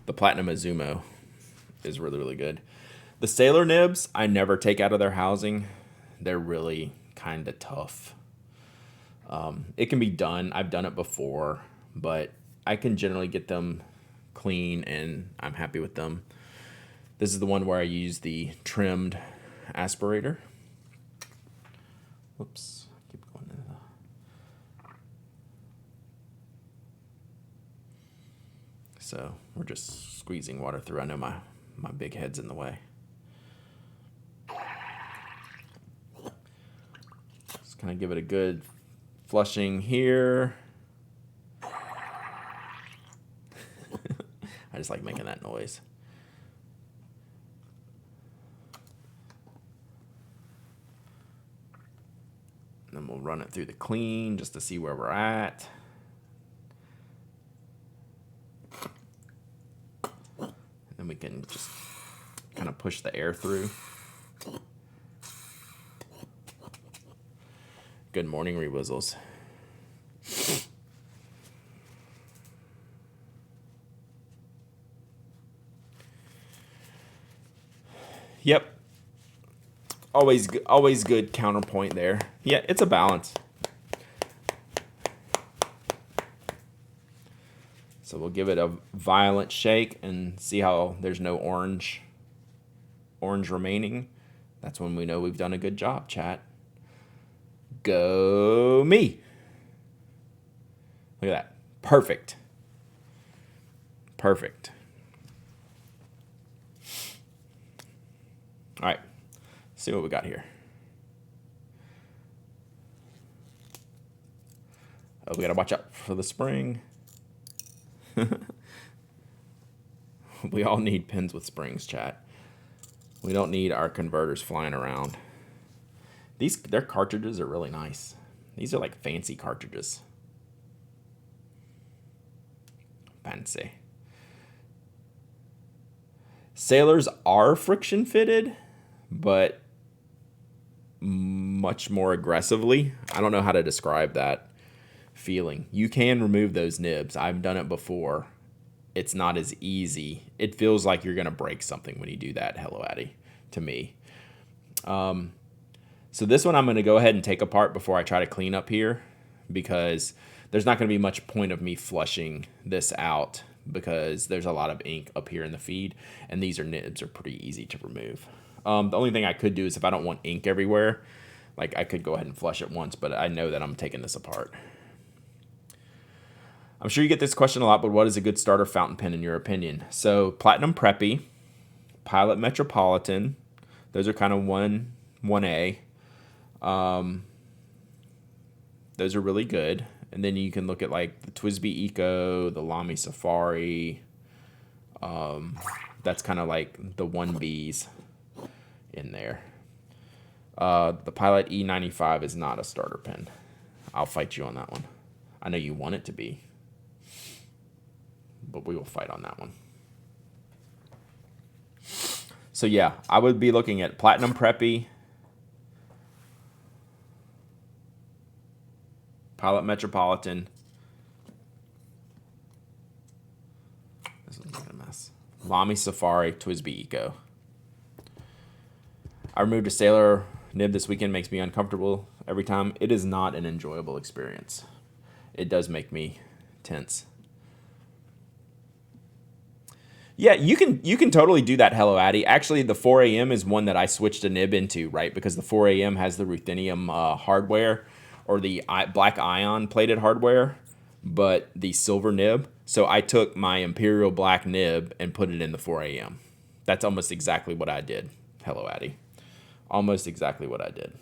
Speaker 1: The Platinum Azumo is really, really good. The Sailor nibs, I never take out of their housing. They're really kind of tough. It can be done. I've done it before, but I can generally get them clean and I'm happy with them. This is the one where I use the trimmed aspirator. Whoops. So we're just squeezing water through. I know my big head's in the way. Just kind of give it a good flushing here. I just like making that noise. And then we'll run it through the clean just to see where we're at. can just kind of push the air through. Good morning, Rewizzles. Yep. Always good counterpoint there. Yeah, it's a balance. So we'll give it a violent shake and see how there's no orange remaining. That's when we know we've done a good job, chat. Go me. Look at that. Perfect. Perfect. All right. See what we got here. Oh, we got to watch out for the spring. We all need pins with springs, chat. We don't need our converters flying around. Their cartridges are really nice. These are like fancy cartridges. Fancy. Sailors are friction fitted, but much more aggressively. I don't know how to describe that feeling. You can remove those nibs. I've done it before. It's not as easy. It feels like you're going to break something when you do that, Hello Addy, to me. So this one I'm going to go ahead and take apart before I try to clean up here, because there's not going to be much point of me flushing this out because there's a lot of ink up here in the feed, and these nibs are pretty easy to remove. The only thing I could do is if I don't want ink everywhere, like I could go ahead and flush it once, but I know that I'm taking this apart. I'm sure you get this question a lot, but what is a good starter fountain pen in your opinion? So Platinum Preppy, Pilot Metropolitan, those are kind of 1A. Those are really good. And then you can look at like the TWSBI Eco, the Lamy Safari. That's kind of like the 1Bs in there. The Pilot E95 is not a starter pen. I'll fight you on that one. I know you want it to be, but we will fight on that one. So yeah, I would be looking at Platinum Preppy, Pilot Metropolitan. This one's a mess. Lamy Safari, TWSBI Eco. I removed a Sailor nib this weekend. Makes me uncomfortable every time. It is not an enjoyable experience. It does make me tense. Yeah, you can totally do that, Hello Addy. Actually, the 4AM is one that I switched a nib into, right? Because the 4AM has the ruthenium hardware, or the black ion plated hardware, but the silver nib. So I took my Imperial black nib and put it in the 4AM. That's almost exactly what I did, Hello Addy. Almost exactly what I did.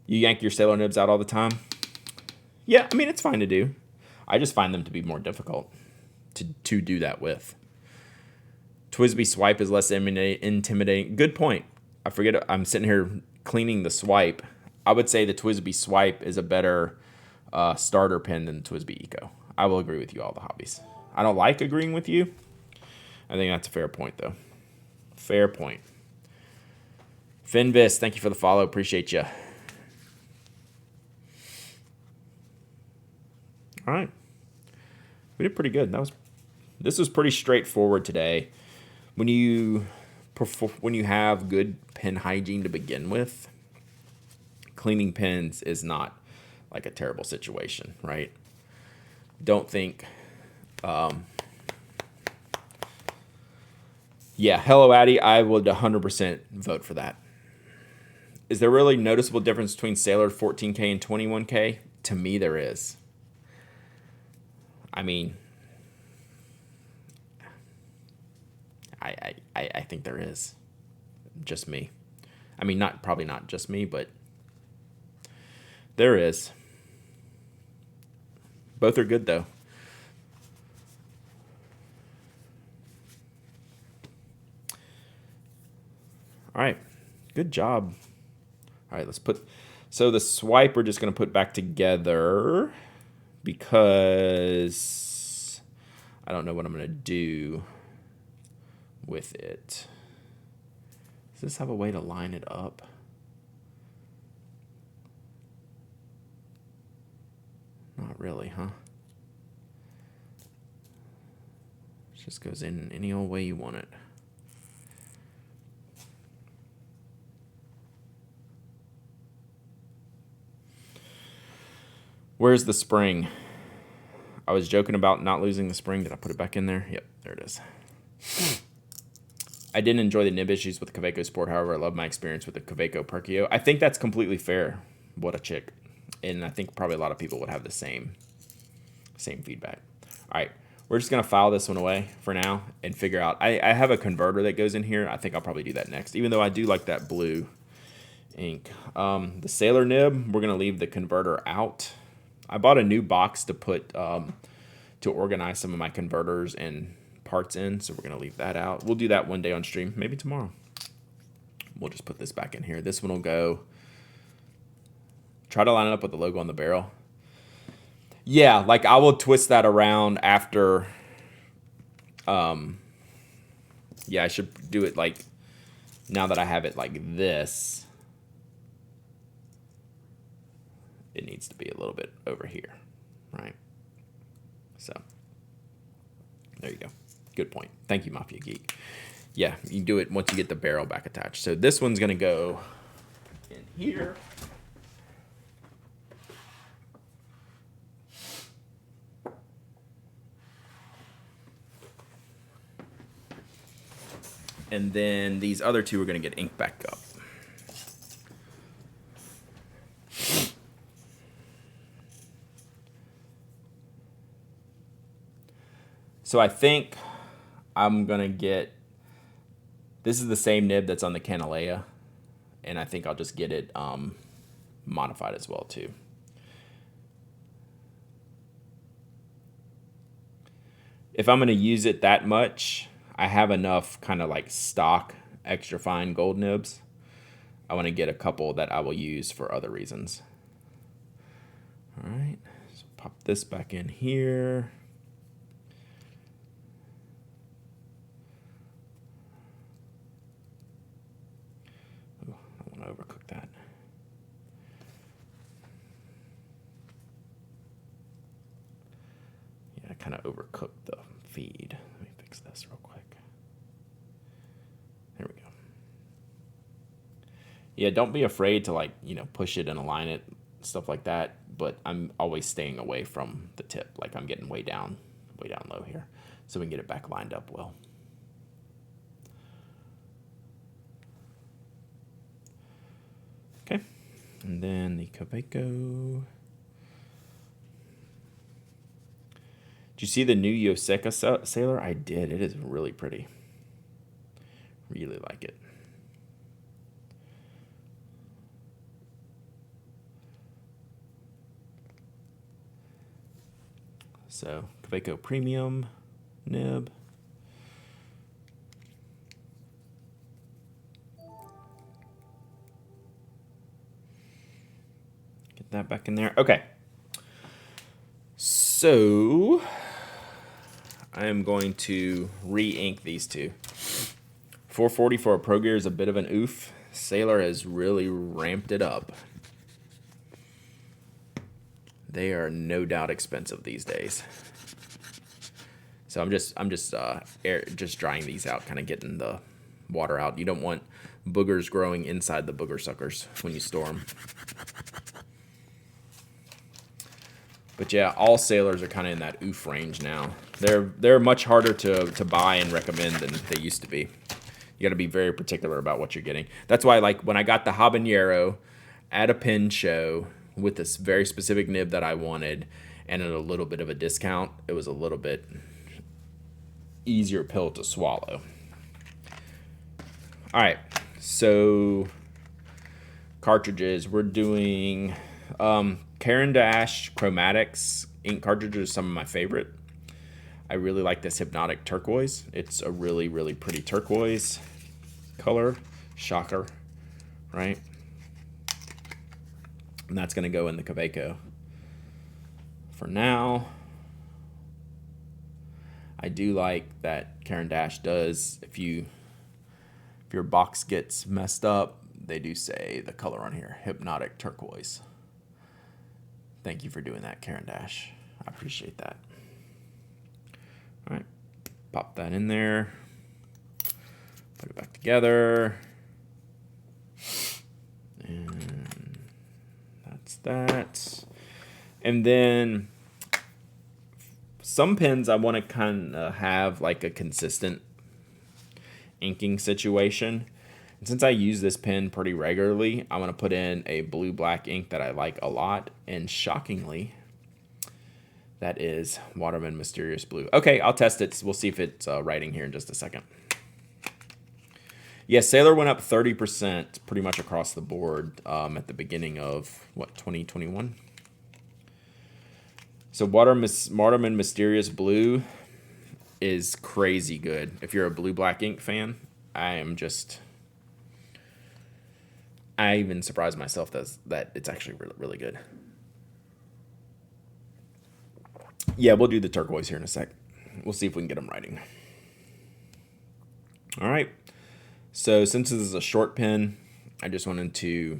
Speaker 1: You yank your Sailor nibs out all the time? Yeah, I mean, it's fine to do. I just find them to be more difficult to do that with. TWSBI Swipe is less intimidating. Good point. I forget, I'm sitting here cleaning the swipe. I would say the TWSBI Swipe is a better starter pen than the TWSBI Eco. I will agree with you, all the hobbies. I don't like agreeing with you. I think that's a fair point, though. Fair point. Finvis, thank you for the follow. Appreciate you. All right. We did pretty good. This was pretty straightforward today. When you have good pen hygiene to begin with, cleaning pens is not like a terrible situation, right? Don't think. Yeah, Hello Addy, I would 100% vote for that. Is there really noticeable difference between Sailor 14K and 21K? To me, there is. I mean, I think there is. Just me. I mean, probably not just me, but there is. Both are good, though. All right. Good job. All right, let's put... So the swipe we're just going to put back together because I don't know what I'm going to do with it. Does this have a way to line it up? Not really, huh? It just goes in any old way you want it. Where's the spring? I was joking about not losing the spring. Did I put it back in there? Yep, there it is. I didn't enjoy the nib issues with the Kaweco Sport. However, I love my experience with the Kaweco Perkio. I think that's completely fair. What a chick. And I think probably a lot of people would have the same feedback. All right, we're just going to file this one away for now and figure out. I have a converter that goes in here. I think I'll probably do that next, even though I do like that blue ink. The Sailor nib, we're going to leave the converter out. I bought a new box to put to organize some of my converters and parts in, so we're going to leave that out. We'll do that one day on stream, maybe tomorrow. We'll just put this back in here. This one will go. Try to line it up with the logo on the barrel. Yeah, like I will twist that around after. Yeah, I should do it like now that I have it like this. It needs to be a little bit over here, right? So there you go. Good point. Thank you, Mafia Geek. Yeah, you do it once you get the barrel back attached. So this one's going to go in here. And then these other two are going to get inked back up. So I think I'm going to get, this is the same nib that's on the Canalea, and I think I'll just get it modified as well too. If I'm going to use it that much, I have enough kind of like stock extra fine gold nibs. I want to get a couple that I will use for other reasons. All right, so pop this back in here. Overcook that. Yeah, I kind of overcooked the feed. Let me fix this real quick. There we go. Yeah, don't be afraid to push it and align it, stuff like that. But I'm always staying away from the tip. Like I'm getting way down low here, so we can get it back lined up well. Okay, and then the Kaweco. Did you see the new Yoseka Sailor? I did. It is really pretty. Really like it. So Kaweco Premium nib. Get that back in there. Okay. So I am going to re-ink these two. 440 for a Pro Gear is a bit of an oof. Sailor has really ramped it up. They are no doubt expensive these days. So I'm just drying these out, kind of getting the water out. You don't want boogers growing inside the booger suckers when you store them. But yeah, all Sailors are kind of in that oof range now. They're much harder to buy and recommend than they used to be. You got to be very particular about what you're getting. That's why, like, when I got the habanero at a pin show with this very specific nib that I wanted and at a little bit of a discount, it was a little bit easier pill to swallow. All right, so cartridges. We're doing Caran d'Ache Chromatics ink cartridges are some of my favorite. I really like this Hypnotic Turquoise. It's a really, really pretty turquoise color. Shocker, right? And that's going to go in the Kaweco for now. I do like that Caran d'Ache does, if your box gets messed up, they do say the color on here, hypnotic turquoise. Thank you for doing that, Caran d'Ache. I appreciate that. All right, pop that in there. Put it back together. And that's that. And then some pens I want to kind of have like a consistent inking situation. And since I use this pen pretty regularly, I want to put in a blue-black ink that I like a lot. And shockingly, that is Waterman Mysterious Blue. Okay, I'll test it. We'll see if it's writing here in just a second. Yeah, Sailor went up 30% pretty much across the board at the beginning of, 2021? So Waterman Mysterious Blue is crazy good. If you're a blue-black ink fan, I even surprised myself that it's actually really, really good. Yeah, we'll do the turquoise here in a sec. We'll see if we can get them writing. All right. So since this is a short pen, I just wanted to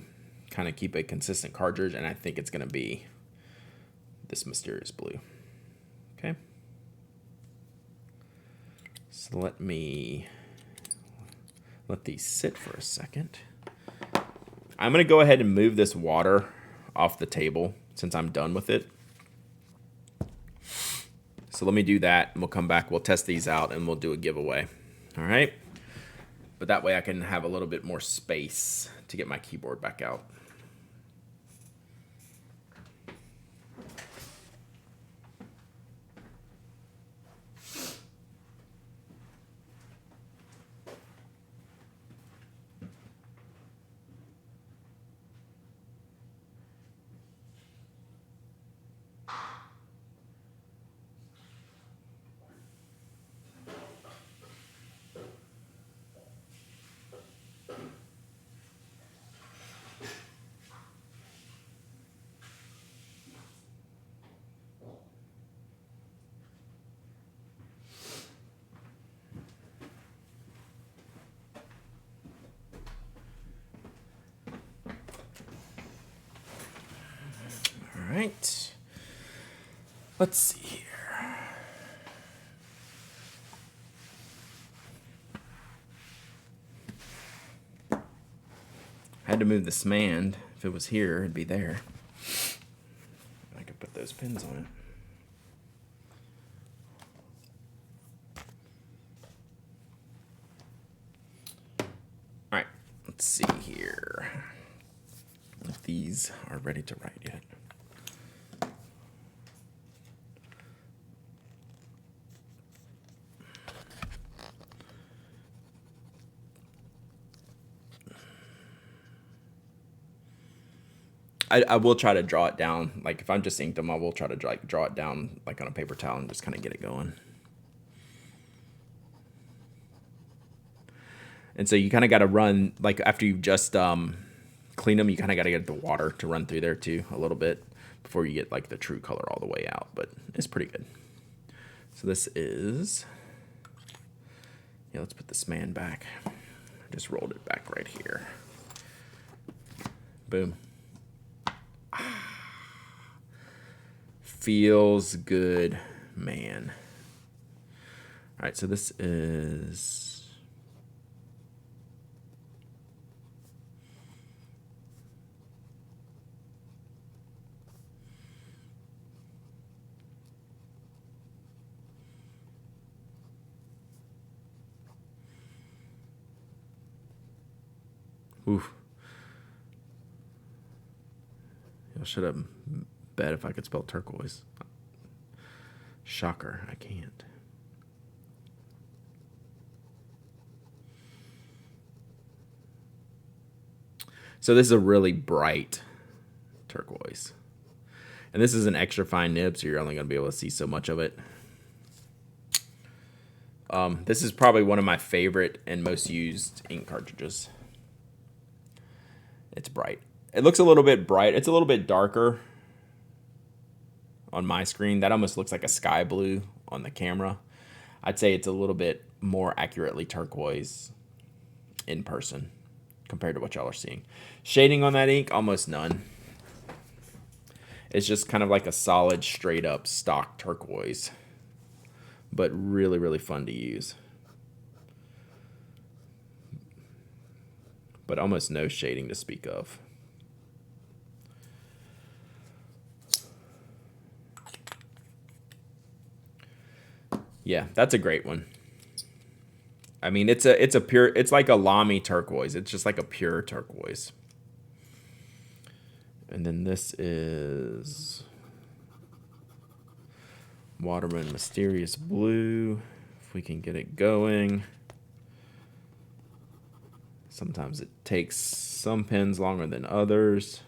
Speaker 1: kind of keep a consistent cartridge, and I think it's going to be this Mysterious Blue. Okay. So let these sit for a second. I'm going to go ahead and move this water off the table since I'm done with it. So let me do that, and we'll come back. We'll test these out, and we'll do a giveaway. All right? But that way I can have a little bit more space to get my keyboard back out. All right. Let's see here. I had to move the Smand. If it was here, it'd be there. I could put those pins on it. All right, let's see here if these are ready to write yet. I will try to draw it down. Like if I'm just inked them, I will try to draw it down like on a paper towel and just kind of get it going. And so you kind of got to run, like after you've just cleaned them, you kind of got to get the water to run through there too a little bit before you get like the true color all the way out. But it's pretty good. So this is, yeah, let's put this man back. I just rolled it back right here. Boom. Feels good, man. All right, so this is oof. I should have bet if I could spell turquoise. Shocker, I can't. So this is a really bright turquoise. And this is an extra fine nib, so you're only going to be able to see so much of it. This is probably one of my favorite and most used ink cartridges. It's bright. It looks a little bit bright. It's a little bit darker on my screen. That almost looks like a sky blue on the camera. I'd say it's a little bit more accurately turquoise in person compared to what y'all are seeing. Shading on that ink, almost none. It's just kind of like a solid, straight up stock turquoise, but really, really fun to use. But almost no shading to speak of. Yeah, that's a great one. I mean, it's like a Lamy turquoise. It's just like a pure turquoise. And then this is Waterman Mysterious Blue. If we can get it going. Sometimes it takes some pens longer than others.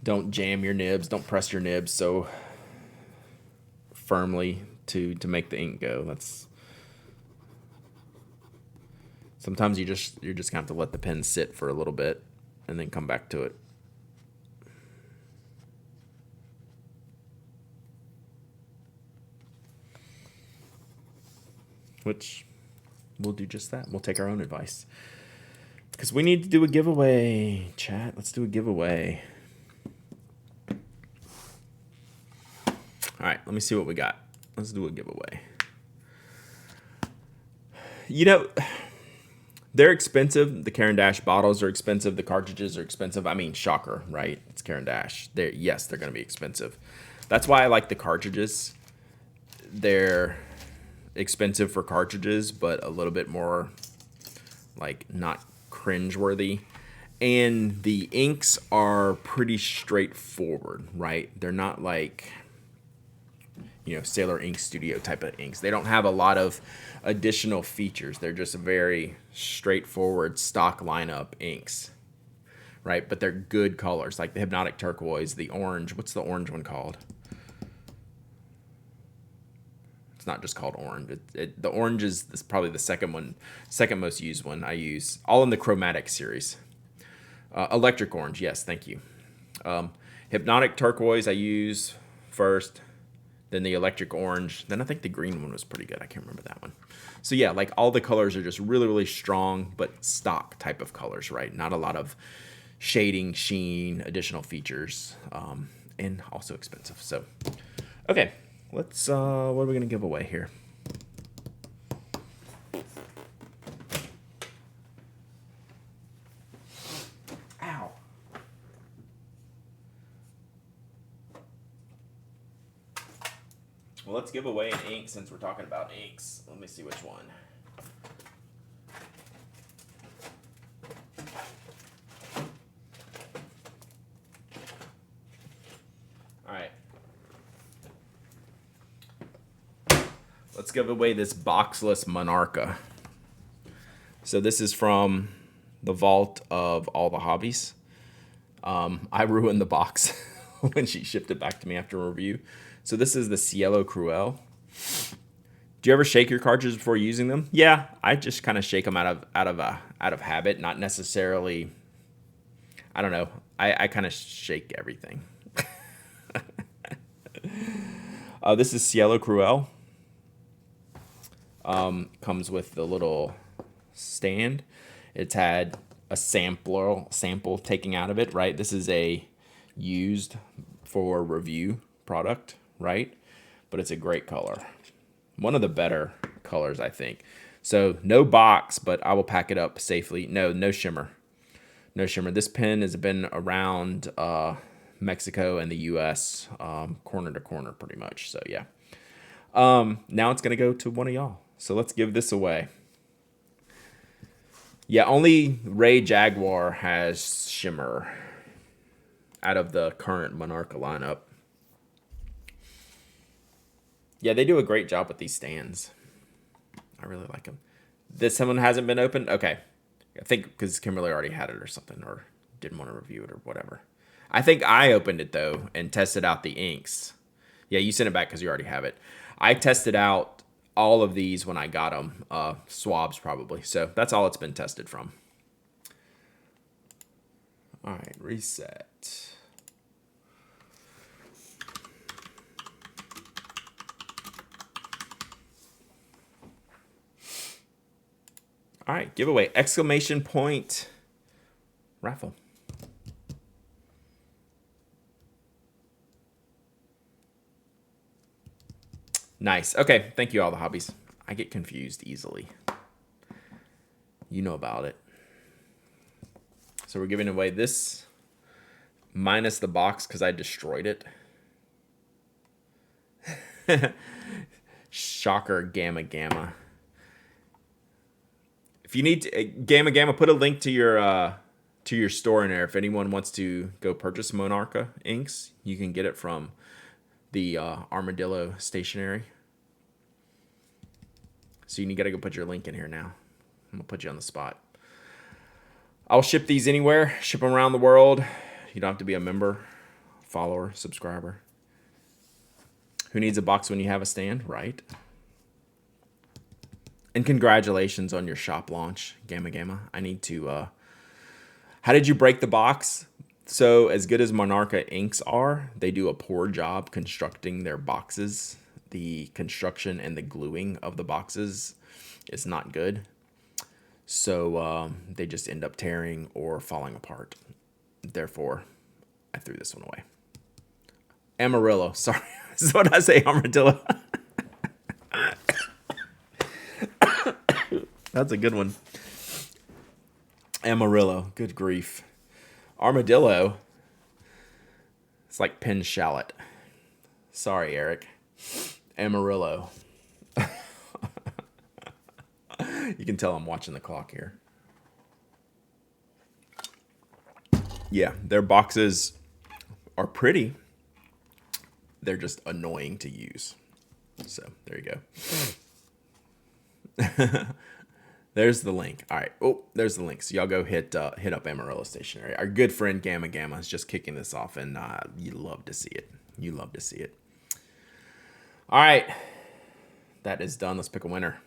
Speaker 1: Don't jam your nibs. Don't press your nibs so firmly to make the ink go. Sometimes you're just gonna have to let the pen sit for a little bit and then come back to it. Which we'll do just that. We'll take our own advice. Because we need to do a giveaway, chat. Let's do a giveaway. All right, let me see what we got. Let's do a giveaway. You know, they're expensive. The Caran d'Ache bottles are expensive. The cartridges are expensive. I mean, shocker, right? It's Caran d'Ache. Yes, they're going to be expensive. That's why I like the cartridges. They're expensive for cartridges, but a little bit more, like, not cringeworthy. And the inks are pretty straightforward, right? They're not like, Sailor Ink Studio type of inks. They don't have a lot of additional features. They're just very straightforward stock lineup inks, right? But they're good colors, like the Hypnotic Turquoise, the orange. What's the orange one called? It's not just called orange. The orange is probably the second most used one I use. All in the Chromatic series. Electric Orange, yes, thank you. Hypnotic Turquoise I use first. Then the Electric Orange. Then I think the green one was pretty good. I can't remember that one. So yeah, like all the colors are just really, really strong, but stock type of colors, right? Not a lot of shading, sheen, additional features, and also expensive. So, okay, let's, what are we going to give away here? Ow. Well, let's give away an ink since we're talking about inks. Let me see which one. All right. Let's give away this boxless Monarca. So this is from the vault of All the Hobbies. I ruined the box when she shipped it back to me after a review. So this is the Cielo Cruel. Do you ever shake your cartridges before using them? Yeah, I just kind of shake them out of habit, not necessarily. I don't know. I kind of shake everything. This is Cielo Cruel. Comes with the little stand. It's had a sample taken out of it, right? This is a used for review product, right? But it's a great color. One of the better colors, I think. So no box, but I will pack it up safely. No shimmer. No shimmer. This pen has been around Mexico and the US, corner to corner pretty much. So yeah. Now it's going to go to one of y'all. So let's give this away. Yeah, only Ray Jaguar has shimmer out of the current Monarca lineup. Yeah, they do a great job with these stands. I really like them. This one hasn't been opened? Okay. I think because Kimberly already had it or something, or didn't want to review it or whatever. I think I opened it, though, and tested out the inks. Yeah, you sent it back because you already have it. I tested out all of these when I got them. Swabs, probably. So that's all it's been tested from. All right, reset. All right, giveaway, exclamation point raffle. Nice. Okay, thank you, all the hobbies. I get confused easily. You know about it. So we're giving away this minus the box because I destroyed it. Shocker, Gamma Gamma. If you need to, Gamma Gamma, put a link to your store in there. If anyone wants to go purchase Monarca inks, you can get it from the Armadillo stationery. So you gotta go put your link in here now. I'm gonna put you on the spot. I'll ship these anywhere, ship them around the world. You don't have to be a member, follower, subscriber. Who needs a box when you have a stand, right? And congratulations on your shop launch, Gamma Gamma. I need to, how did you break the box? So as good as Monarca inks are, they do a poor job constructing their boxes. The construction and the gluing of the boxes is not good. So they just end up tearing or falling apart. Therefore, I threw this one away. Amarillo, sorry. This is what I say, armadillo. That's a good one. Amarillo, good grief. Armadillo, it's like pin shallot. Sorry, Eric. Amarillo. You can tell I'm watching the clock here. Yeah, their boxes are pretty. They're just annoying to use. So there you go. There's the link. All right. Oh, there's the link. So y'all go hit up Amarillo Stationery. Our good friend Gamma Gamma is just kicking this off, and you love to see it. You love to see it. All right. That is done. Let's pick a winner.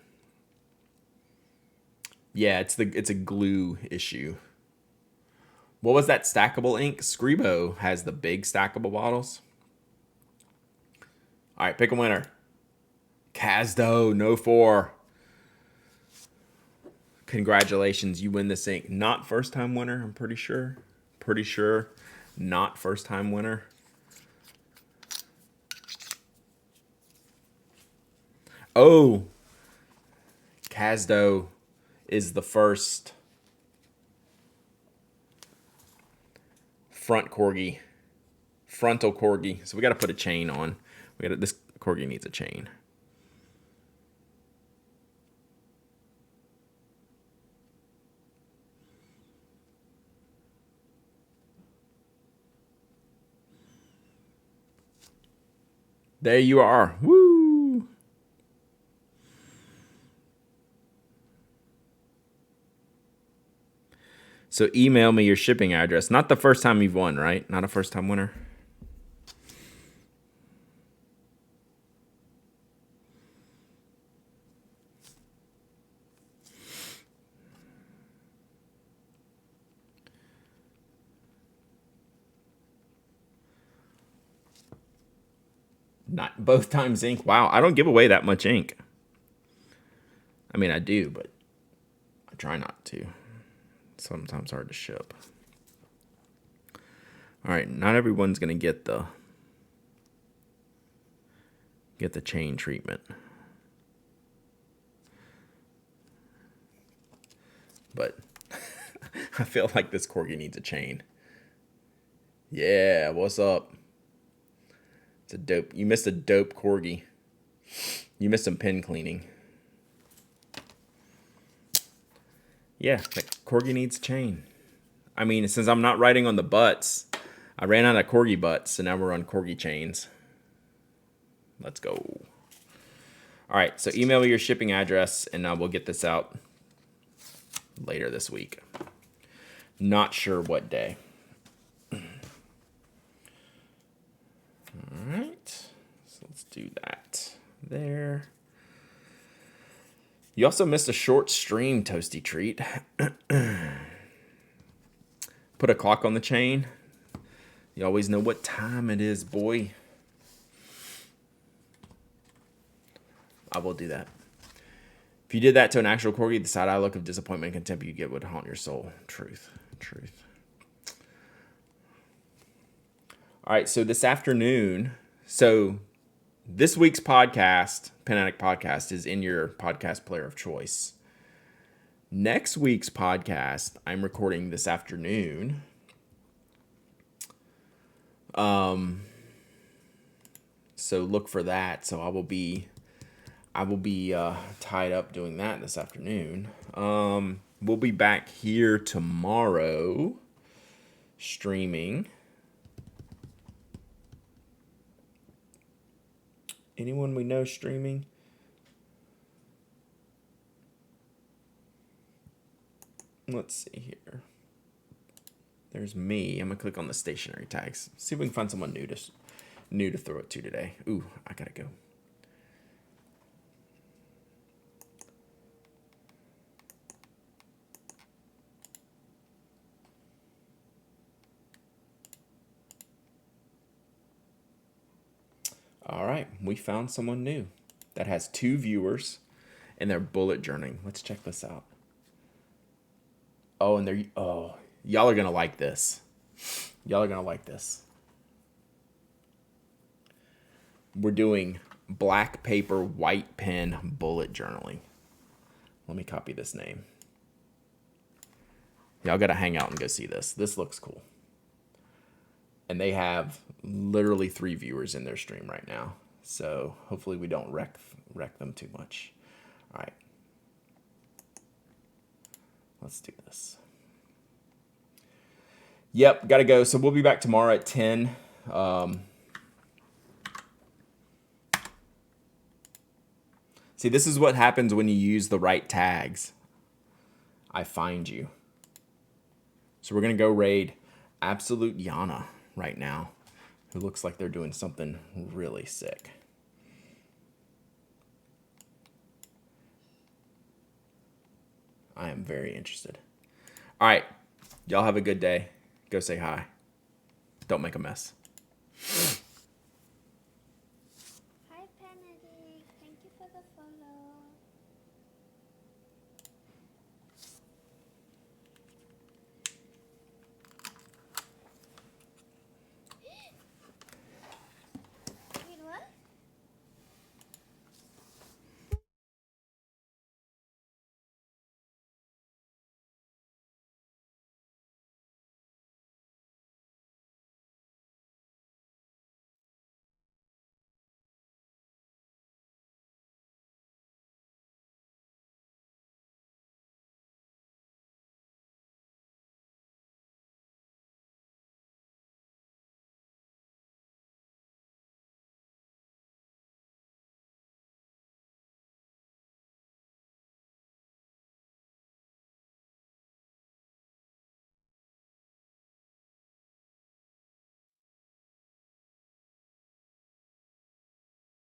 Speaker 1: Yeah, it's a glue issue. What was that stackable ink? Scribo has the big stackable bottles. All right, pick a winner. Casdo, no 4. Congratulations, you win this ink. Not first time winner, I'm pretty sure. Pretty sure not first time winner. Oh, Casdo is the first frontal corgi. So we got to put a chain on. This corgi needs a chain. There you are. Woo! So email me your shipping address. Not the first time you've won, right? Not a first time winner. Not both times ink. Wow, I don't give away that much ink. I mean, I do, but I try not to. Sometimes hard to ship. All right, not everyone's gonna get the chain treatment. But I feel like this corgi needs a chain. Yeah, what's up? It's a dope. You missed a dope corgi. You missed some pin cleaning. Yeah, that corgi needs a chain. I mean, since I'm not writing on the butts, I ran out of corgi butts, so now we're on corgi chains. Let's go. All right, so email me your shipping address, and we'll get this out later this week. Not sure what day. All right, so let's do that there. You also missed a short stream, Toasty Treat. put a clock on the chain. You always know what time it is, boy. I will do that. If you did that to an actual corgi, the side-eye look of disappointment and contempt you get would haunt your soul. Truth. All right, so this afternoon, this week's podcast, Pen Addict Podcast, is in your podcast player of choice. Next week's podcast, I'm recording this afternoon. So look for that. So I will be tied up doing that this afternoon. We'll be back here tomorrow streaming. Anyone we know streaming? Let's see here. There's me. I'm gonna click on the stationary tags. See if we can find someone new to throw it to today. Ooh, I gotta go. All right, we found someone new that has 2 viewers and they're bullet journaling. Let's check this out. Oh, and y'all are gonna like this. We're doing black paper, white pen bullet journaling. Let me copy this name. Y'all gotta hang out and go see this. This looks cool. And they have literally 3 viewers in their stream right now. So hopefully we don't wreck them too much. All right. Let's do this. Yep, gotta go. So we'll be back tomorrow at 10. See, this is what happens when you use the right tags. I find you. So we're gonna go raid Absolute Yana right now, who looks like they're doing something really sick. I am very interested. All right, y'all have a good day. Go say hi. Don't make a mess.